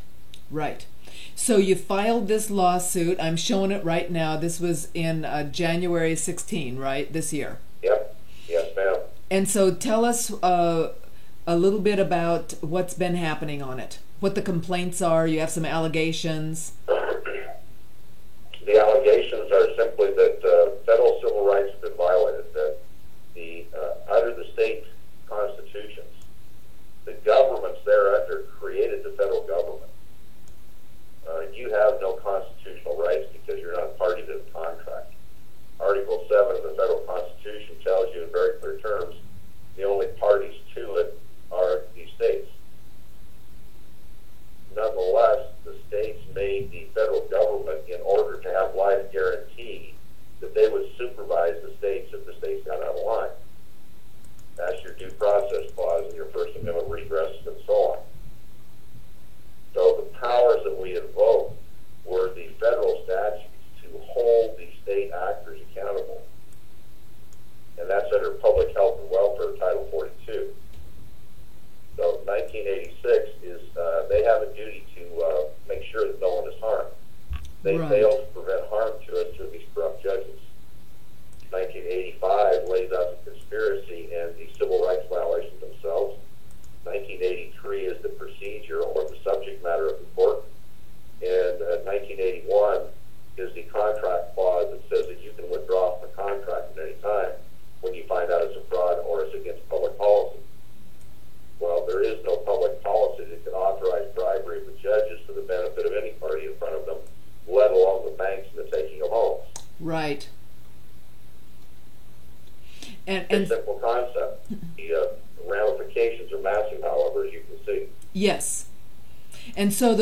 So you filed this lawsuit. I'm showing it right now. This was in January 16, right, this year? Yep. Yes, ma'am. And so tell us a little bit about what's been happening on it, what the complaints are. You have some allegations. The allegations are simply that federal civil rights have been violated, that under the state constitutions, the governments thereunder created the federal government. You have no constitutional rights because you're not party to the contract. Article 7 of the federal constitution tells you in very clear terms the only parties to it are the states. Nonetheless, the states made the federal government, in order to have life guarantee, that they would supervise the states if the states got out of line. That's your due process clause and your First Amendment redress and so on. So the powers that we invoked were the federal statutes to hold the state actors accountable. And that's under Public Health and Welfare, Title 42. So 1986 is, they have a duty to make sure that no one is harmed. They failed to prevent harm to us through these corrupt judges. 1985 lays out the conspiracy and the civil rights violations themselves. 1983 is the procedure or the subject matter of the court. And 1981 is the contract clause that says that you can withdraw from the contract at any time when you find out it's a fraud or it's against public policy. Well, there is no public policy that can authorize bribery of the judges for the benefit of any party in front of them, let alone the banks and the taking of homes. Right. And simple concept. The ramifications are massive, however, as you can see. Yes. And so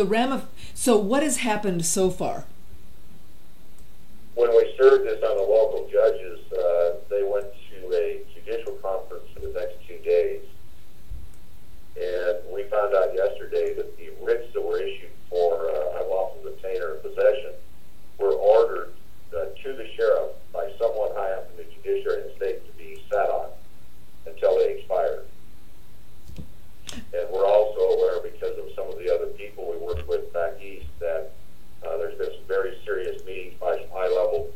so what has happened so far? When we served this on the local judges, they went to a judicial conference for the next 2 days. And we found out yesterday that the writs that were issued for unlawful detainer and possession were ordered to the sheriff by someone high up in the judiciary in the state to be sat on until they expired. And we're also aware, because of some of the other people we work with back east, that there's been some very serious meetings by some high-level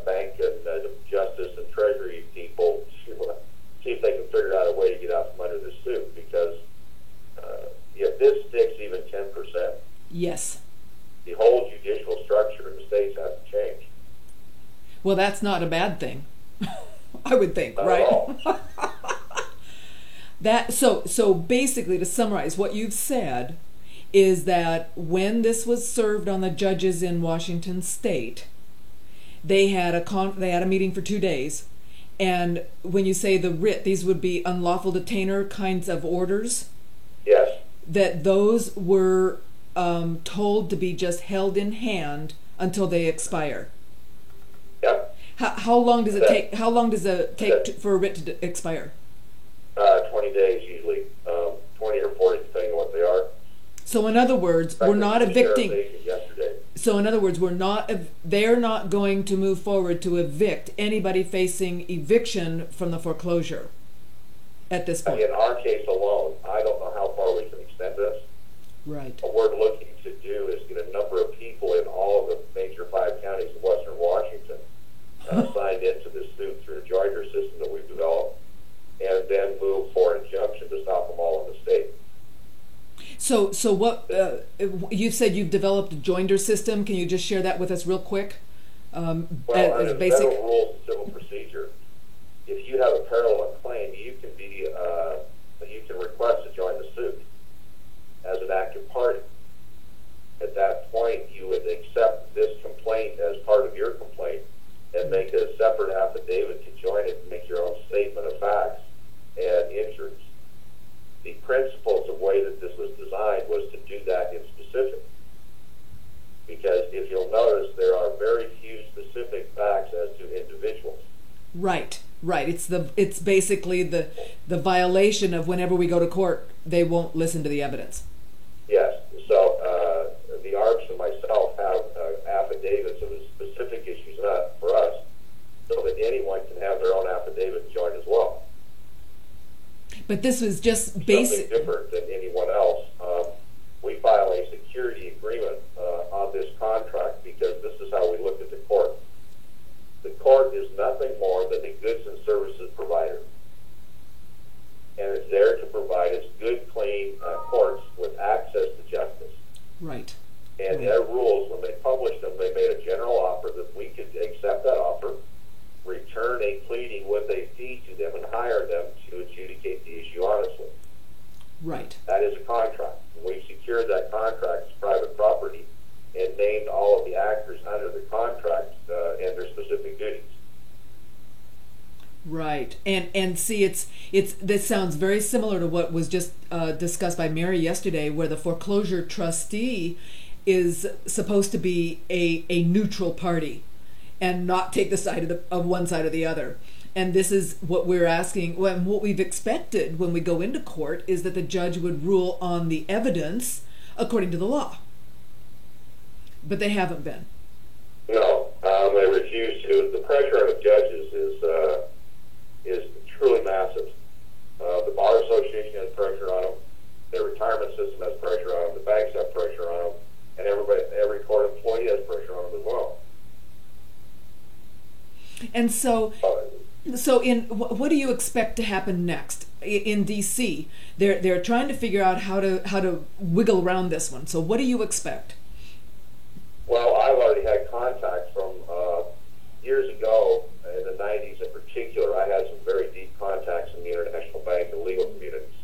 bank and justice and treasury people to see if they can figure out a way to get out from under this suit, because if this sticks even 10%, yes, the whole judicial structure in the states has to change. Well, that's not a bad thing, I would think, Not right? So basically, to summarize, what you've said is that when this was served on the judges in Washington State, they had a meeting for 2 days, and when you say the writ, these would be unlawful detainer kinds of orders. Yes. That those were told to be just held in hand until they expire. Yep. How long does it take? How long does it take for a writ to expire? 20 days usually, 20 or 40 depending on what they are. So in other words, we're not evicting. Yesterday. So in other words, they're not going to move forward to evict anybody facing eviction from the foreclosure at this point. In our case alone, I don't know how far we can extend this. Right. What we're looking to do is get a number of people in all of the major 5 counties of Western Washington signed into this suit through the joinder system that we've developed, and then move for an injunction to stop them all in the state. So what you said you've developed a joinder system? Can you just share that with us real quick? Well, under the federal rules of civil procedure, if you have a parallel claim, you can request to join the suit as an active party. At that point, you would accept this complaint as part of your complaint and make a separate affidavit to join it and make your own statement of facts and injuries. The principles of way that this was designed was to do that in specific. Because if you'll notice, there are very few specific facts as to individuals. Right. It's basically the violation of whenever we go to court, they won't listen to the evidence. Yes. So the ARPS and myself have affidavits of the specific issues, not for us, so that anyone can have their own affidavit and join as well. But this was just basic. Something different than anyone else. We file a security agreement on this contract because this is how we look at the court. The court is nothing more than a goods and services provider. And it's there to provide its a general offer that we could accept that offer, return a pleading with a fee to them, and hire them to adjudicate the issue honestly. Right. That is a contract. We secured that contract as private property and named all of the actors under the contract and their specific duties. Right, and see, this sounds very similar to what was just discussed by Mary yesterday, where the foreclosure trustee is supposed to be a neutral party and not take the side of one side or the other. And this is what we're asking, and what we've expected when we go into court is that the judge would rule on the evidence according to the law. But they haven't been. No, they refuse to. The pressure on the judges is truly massive. The Bar Association has pressure on them. The retirement system has pressure on them. The banks have pressure on them. And every court employee has pressure on them as well. And so what do you expect to happen next in D.C.? They're trying to figure out how to wiggle around this one. So what do you expect? Well, I've already had contacts from years ago, in the 90s in particular. I had some very deep contacts in the international bank and legal communities.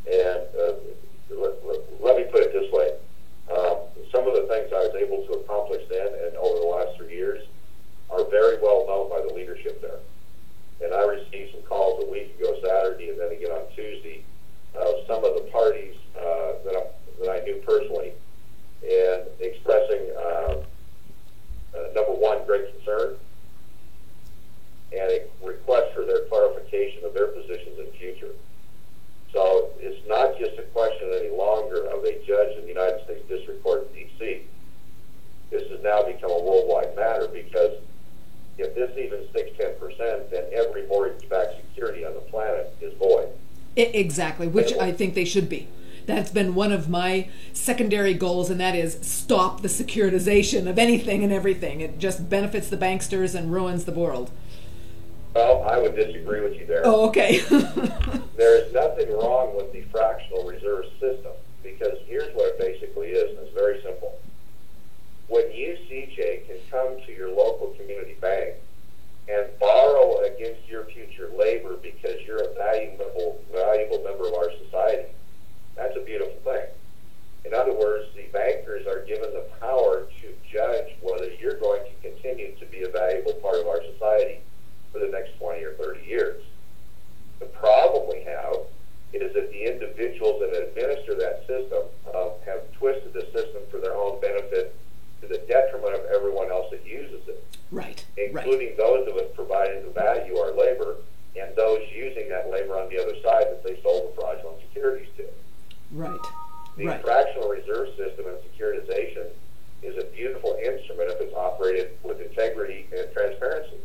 And let me put it this way. Some of the things I was able to accomplish then and over the last 3 years are very well known by the leadership there. And I received some calls a week ago, Saturday, and then again on Tuesday, some of the parties that I knew personally, and expressing, number one, great concern, and a request for their clarification of their positions in future. So it's not just a question any longer of a judge in the United States District Court in D.C. This has now become a worldwide matter, because if this even sticks 10%, then every mortgage-backed security on the planet is void. Exactly, which I think they should be. That's been one of my secondary goals, and that is stop the securitization of anything and everything. It just benefits the banksters and ruins the world. Well, I would disagree with you there. Oh, okay. There is nothing wrong with the fractional reserve system, because here's what it basically is, and it's very simple. When you, CJ, can come to your local community bank and borrow against your future labor because you're a valuable member of our society, that's a beautiful thing. In other words, the bankers are given the power to judge whether you're going to continue to be a valuable part of our society for the next 20 or 30 years. The problem we have is that the individuals that administer that system have twisted the system for their own benefit, to the detriment of everyone else that uses it. Right. Including those of us providing the value, our labor, and those using that labor on the other side that they sold the fraudulent securities to. Right. The fractional reserve system and securitization is a beautiful instrument if it's operated with integrity and transparency.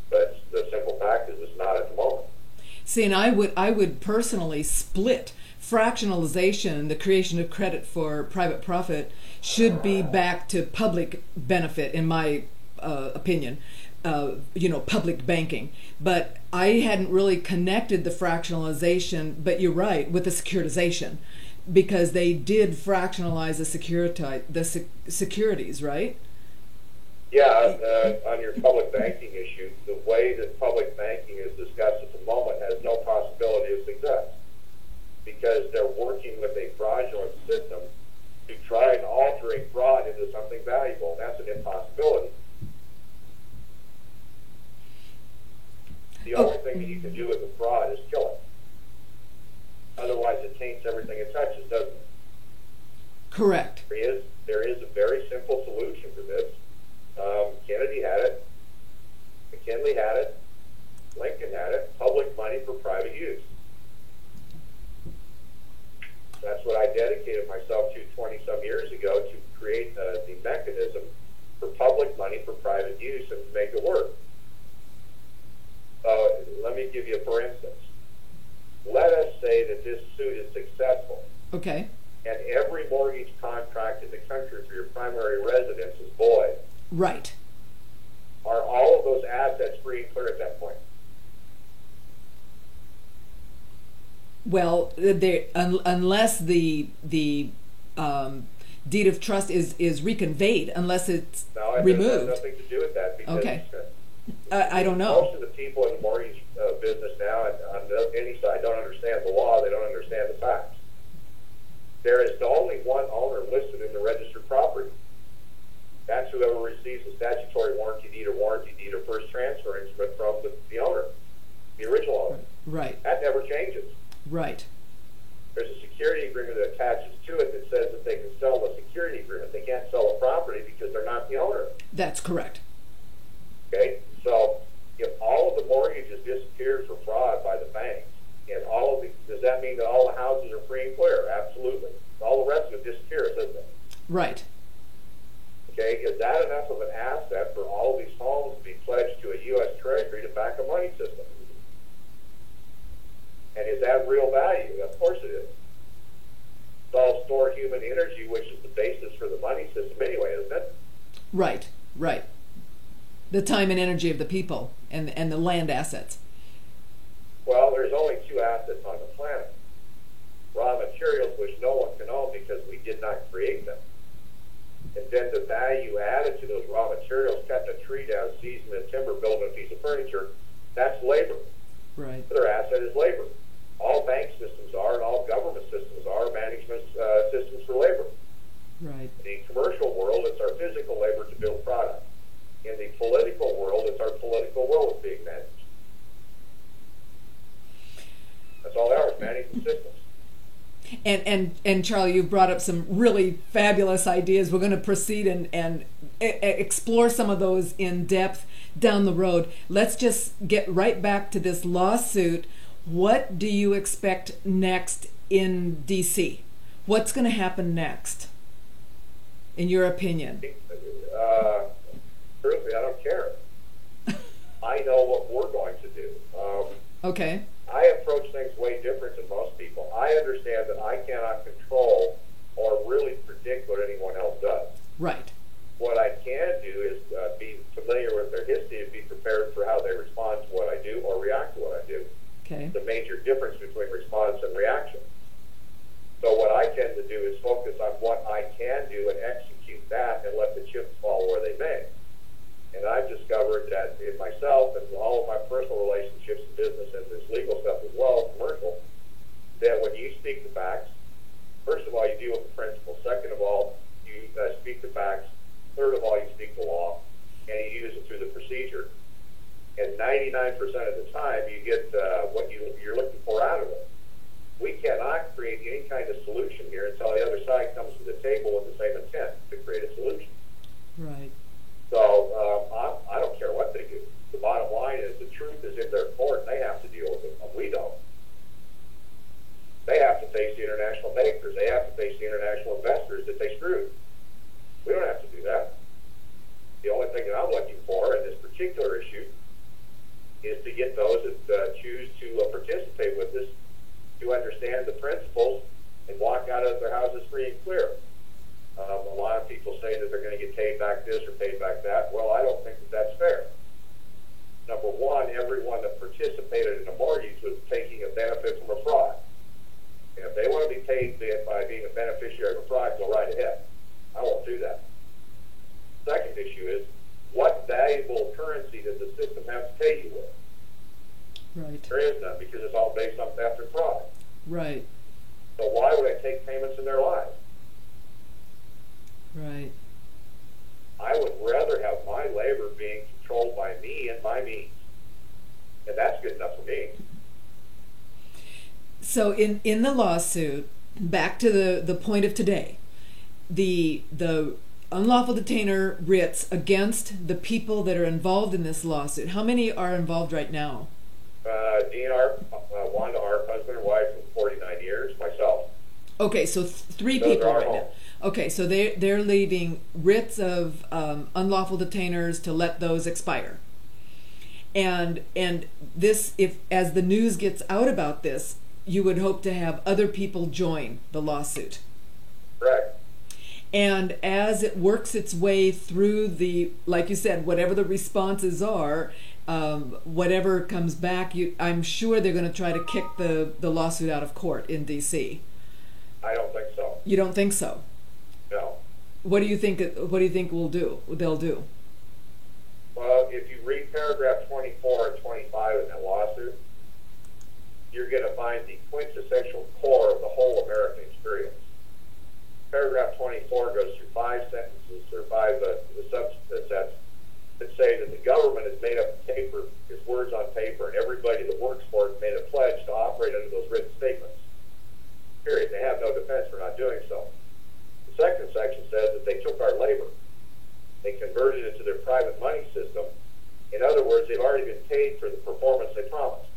But the simple fact is it's not at the moment. See, and I would personally split fractionalization, the creation of credit for private profit, should be back to public benefit, in my opinion, public banking. But I hadn't really connected the fractionalization, but you're right, with the securitization, because they did fractionalize the securities, right? Yeah, on your public banking issue, the way that public banking is discussed at the moment has no possibility of success, because they're working with a fraudulent system to try and alter a fraud into something valuable, and that's an impossibility. The only thing that you can do with a fraud is kill it. Otherwise, it taints everything it touches, doesn't it? Correct. There is a very simple solution for this. Kennedy had it. McKinley had it. Lincoln had it. Public money for private use. That's what I dedicated myself to 20-some years ago, to create the mechanism for public money for private use and to make it work. Let me give you, for instance, let us say that this suit is successful. Okay. And every mortgage contract in the country for your primary residence is void. Right. Are all of those assets free and clear at that point? Well, unless the deed of trust is reconveyed unless it's No, it removed. has nothing to do with that because Okay. I don't know. most of the people in the mortgage business now, and on any side, don't understand the law. They don't understand the facts. There is only one owner listed in the registered property. That's whoever receives the statutory warranty deed or first transfer instrument from the owner, the original owner. Right. That never changes. Right. There's a security agreement that attaches to it that says that they can sell the security agreement. They can't sell a property because they're not the owner. That's correct. Okay? So if all of the mortgages disappeared for fraud by the banks, and all of the, does that mean that all the houses are free and clear? Absolutely. All the rest of it disappears, doesn't it? Right. Okay, is that enough of an asset for all of these homes to be pledged to a U.S. Treasury to back a money system? And is that real value? Of course it is. It's all stored human energy, which is the basis for the money system anyway, isn't it? Right. Right. The time and energy of the people and the land assets. Well, there's only two assets on the planet. Raw materials, which no one can own because we did not create them. And then the value added to those raw materials, cutting a tree down, seasoning timber, building a piece of furniture, that's labor. Right. The other asset is labor. All bank systems are, and all government systems are, management systems for labor. Right. In the commercial world, it's our physical labor to build product. In the political world, it's our political will that's being managed. That's all they are, is management systems. And Charlie, you've brought up some really fabulous ideas. We're going to proceed and explore some of those in depth down the road. Let's just get right back to this lawsuit. What do you expect next in D.C.? What's going to happen next, in your opinion? Truthfully, I don't care. I know what we're going to do. Okay. I approach things way different than most people. I understand that I cannot control or really predict what anyone else does. Right. What I can do is be familiar with their history and be prepared for how they respond to what I do or react to what I do. Okay. The major difference between response and reaction. So what I tend to do is focus on what I can do and execute that and let the chips fall where they may. And I've discovered that in myself and all of my personal relationships in business and this legal stuff as well, commercial, that when you speak the facts, first of all, you deal with the principle. Second of all, you speak the facts. Third of all, you speak the law, and you use it through the procedure. And 99% of the time, you get what you're looking for out of it. We cannot create any kind of solution here until the other side comes to the table with the same intent to create a solution. Right. So I don't care what they do. The bottom line is the truth is in their court, and they have to deal with it. We don't. They have to face the international bankers. They have to face the international investors that they screwed. We don't have to do that. The only thing that I'm looking for in this particular issue is to get those that choose to participate with us to understand the principles and walk out of their houses free and clear. A lot of people say that they're going to get paid back this or paid back that. Well, I don't think that that's fair. Number one, everyone that participated in a mortgage was taking a benefit from a fraud. And if they want to be paid by being a beneficiary of a fraud, go right ahead. I won't do that. Second issue is, what valuable currency does the system have to pay you with? Right. There is none, because it's all based on theft and fraud. Right. So why would I take payments in their lives? Right. I would rather have my labor being controlled by me and my means. And that's good enough for me. So in the lawsuit, back to the point of today, the unlawful detainer writs against the people that are involved in this lawsuit. How many are involved right now? Dean Arp, Wanda Arp, husband and wife for 49 years, myself. Okay, so three Those people are right now. Okay, so they're leaving writs of unlawful detainers to let those expire. And this, if as the news gets out about this, you would hope to have other people join the lawsuit. Correct. And as it works its way through the, like you said, whatever the responses are, whatever comes back, I'm sure they're going to try to kick the lawsuit out of court in D.C. I don't think so. You don't think so? No. What do you think? What do you think they'll do? Well, if you read paragraph 24 and 25 in that lawsuit, you're going to find the quintessential core of the whole American experience. Paragraph 24 goes through 5 sentences or 5 subsets that say that the government has made up paper, its words on paper, and everybody that works for it made a pledge to operate under those written statements. Period. They have no defense for not doing so. The second section says that they took our labor. They converted it to their private money system. In other words, they've already been paid for the performance they promised.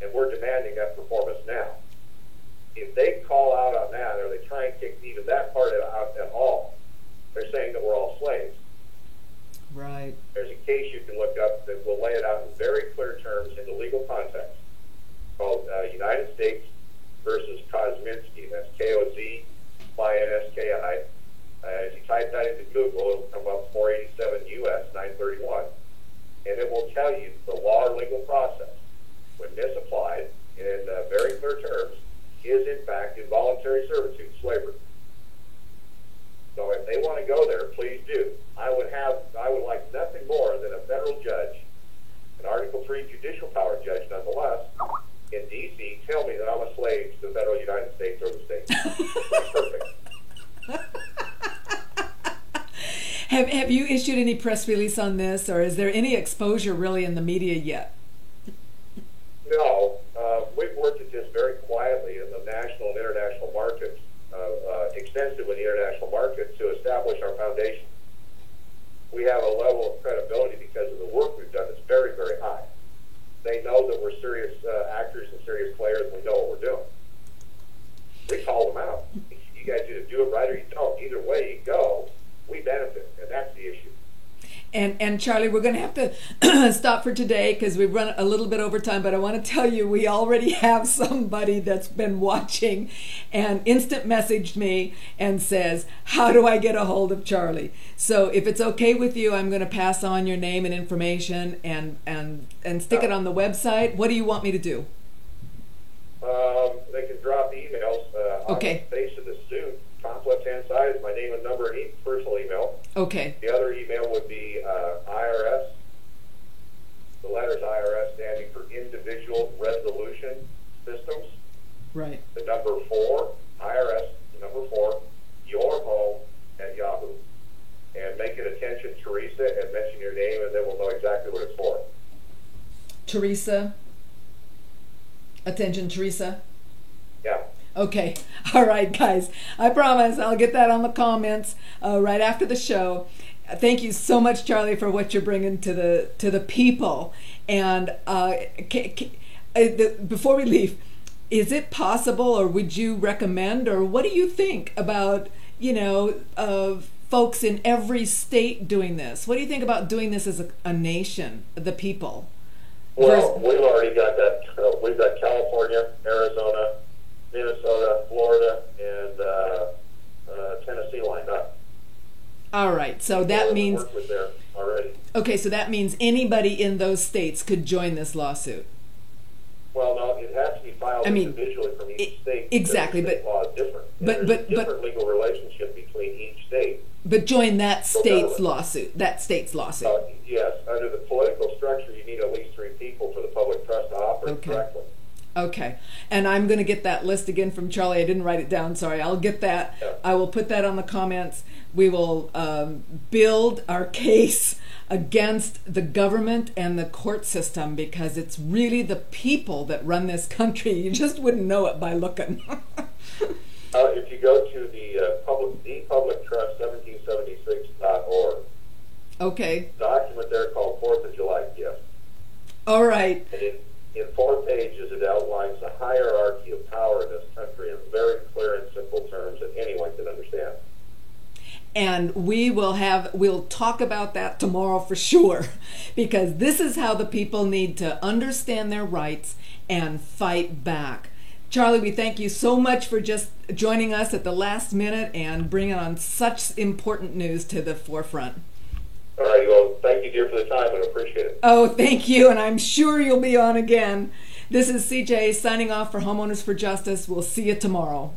And we're demanding that performance now. If they call out on that, or they try and kick even that part out at all, they're saying that we're all slaves. Right. There's a case you can look up that will lay it out in very clear terms in the legal context called United States versus Kosminski. That's Kozminski. If you type that into Google, it'll come up 487 U.S. 931, and it will tell you the law or legal process, when misapplied in very clear terms, is in fact involuntary servitude, slavery. So if they want to go there, please do. I would like nothing more than a federal judge, an Article 3 judicial power judge nonetheless, in D.C. tell me that I'm a slave to the federal United States or the state. Perfect. Have you issued any press release on this, or is there any exposure really in the media yet? No. We've worked at this very quietly in the national and international markets, extensively in the international market, to establish our foundation. We have a level of credibility because of the work we've done that's very, very high. They know that we're serious actors and serious players, and we know what we're doing. We call them out. You guys either do it right or you don't. Either way you go, we benefit, and that's the issue. And Charlie, we're going to have to stop for today because we've run a little bit over time, but I want to tell you we already have somebody that's been watching and instant messaged me and says, how do I get a hold of Charlie? So if it's okay with you, I'm going to pass on your name and information and stick it on the website. What do you want me to do? They can drop emails. Okay. On the face of the suit, top left-hand side is my name and number and personal email. Okay. The other email would be IRS. The letters IRS standing for Individual Resolution Systems. Right. The number 4, IRS, the number 4, your home at Yahoo. And make it attention Teresa and mention your name, and then we'll know exactly what it's for. Teresa. Attention, Teresa. Yeah. Okay. All right, guys. I promise I'll get that on the comments right after the show. Thank you so much, Charlie, for what you're bringing to the people. And before we leave, is it possible, or would you recommend, or what do you think about, folks in every state doing this? What do you think about doing this as a nation, the people? Well, we've already got that. We've got California, Arizona, Minnesota, Florida, and Tennessee lined up. All right, so that means work with there already. Okay, so that means anybody in those states could join this lawsuit. Well, no, it has to be filed individually from each state. Exactly, but law is different. There's a different legal relationship between each state. But join that state's lawsuit. That state's lawsuit. Yes, under the political structure, you need at least 3 people for the public trust to operate correctly. Okay, and I'm going to get that list again from Charlie. I didn't write it down, sorry. I'll get that. Yeah. I will put that on the comments. We will build our case against the government and the court system, because it's really the people that run this country. You just wouldn't know it by looking. If you go to the Public Trust 1776.org, okay, document there called 4th of July gift. All right. And in 4 pages, it outlines the hierarchy of power in this country in very clear and simple terms that anyone can understand. And we'll talk about that tomorrow for sure, because this is how the people need to understand their rights and fight back. Charlie, we thank you so much for just joining us at the last minute and bringing on such important news to the forefront. All right, well, thank you, dear, for the time, and appreciate it. Oh, thank you, and I'm sure you'll be on again. This is CJ signing off for Homeowners for Justice. We'll see you tomorrow.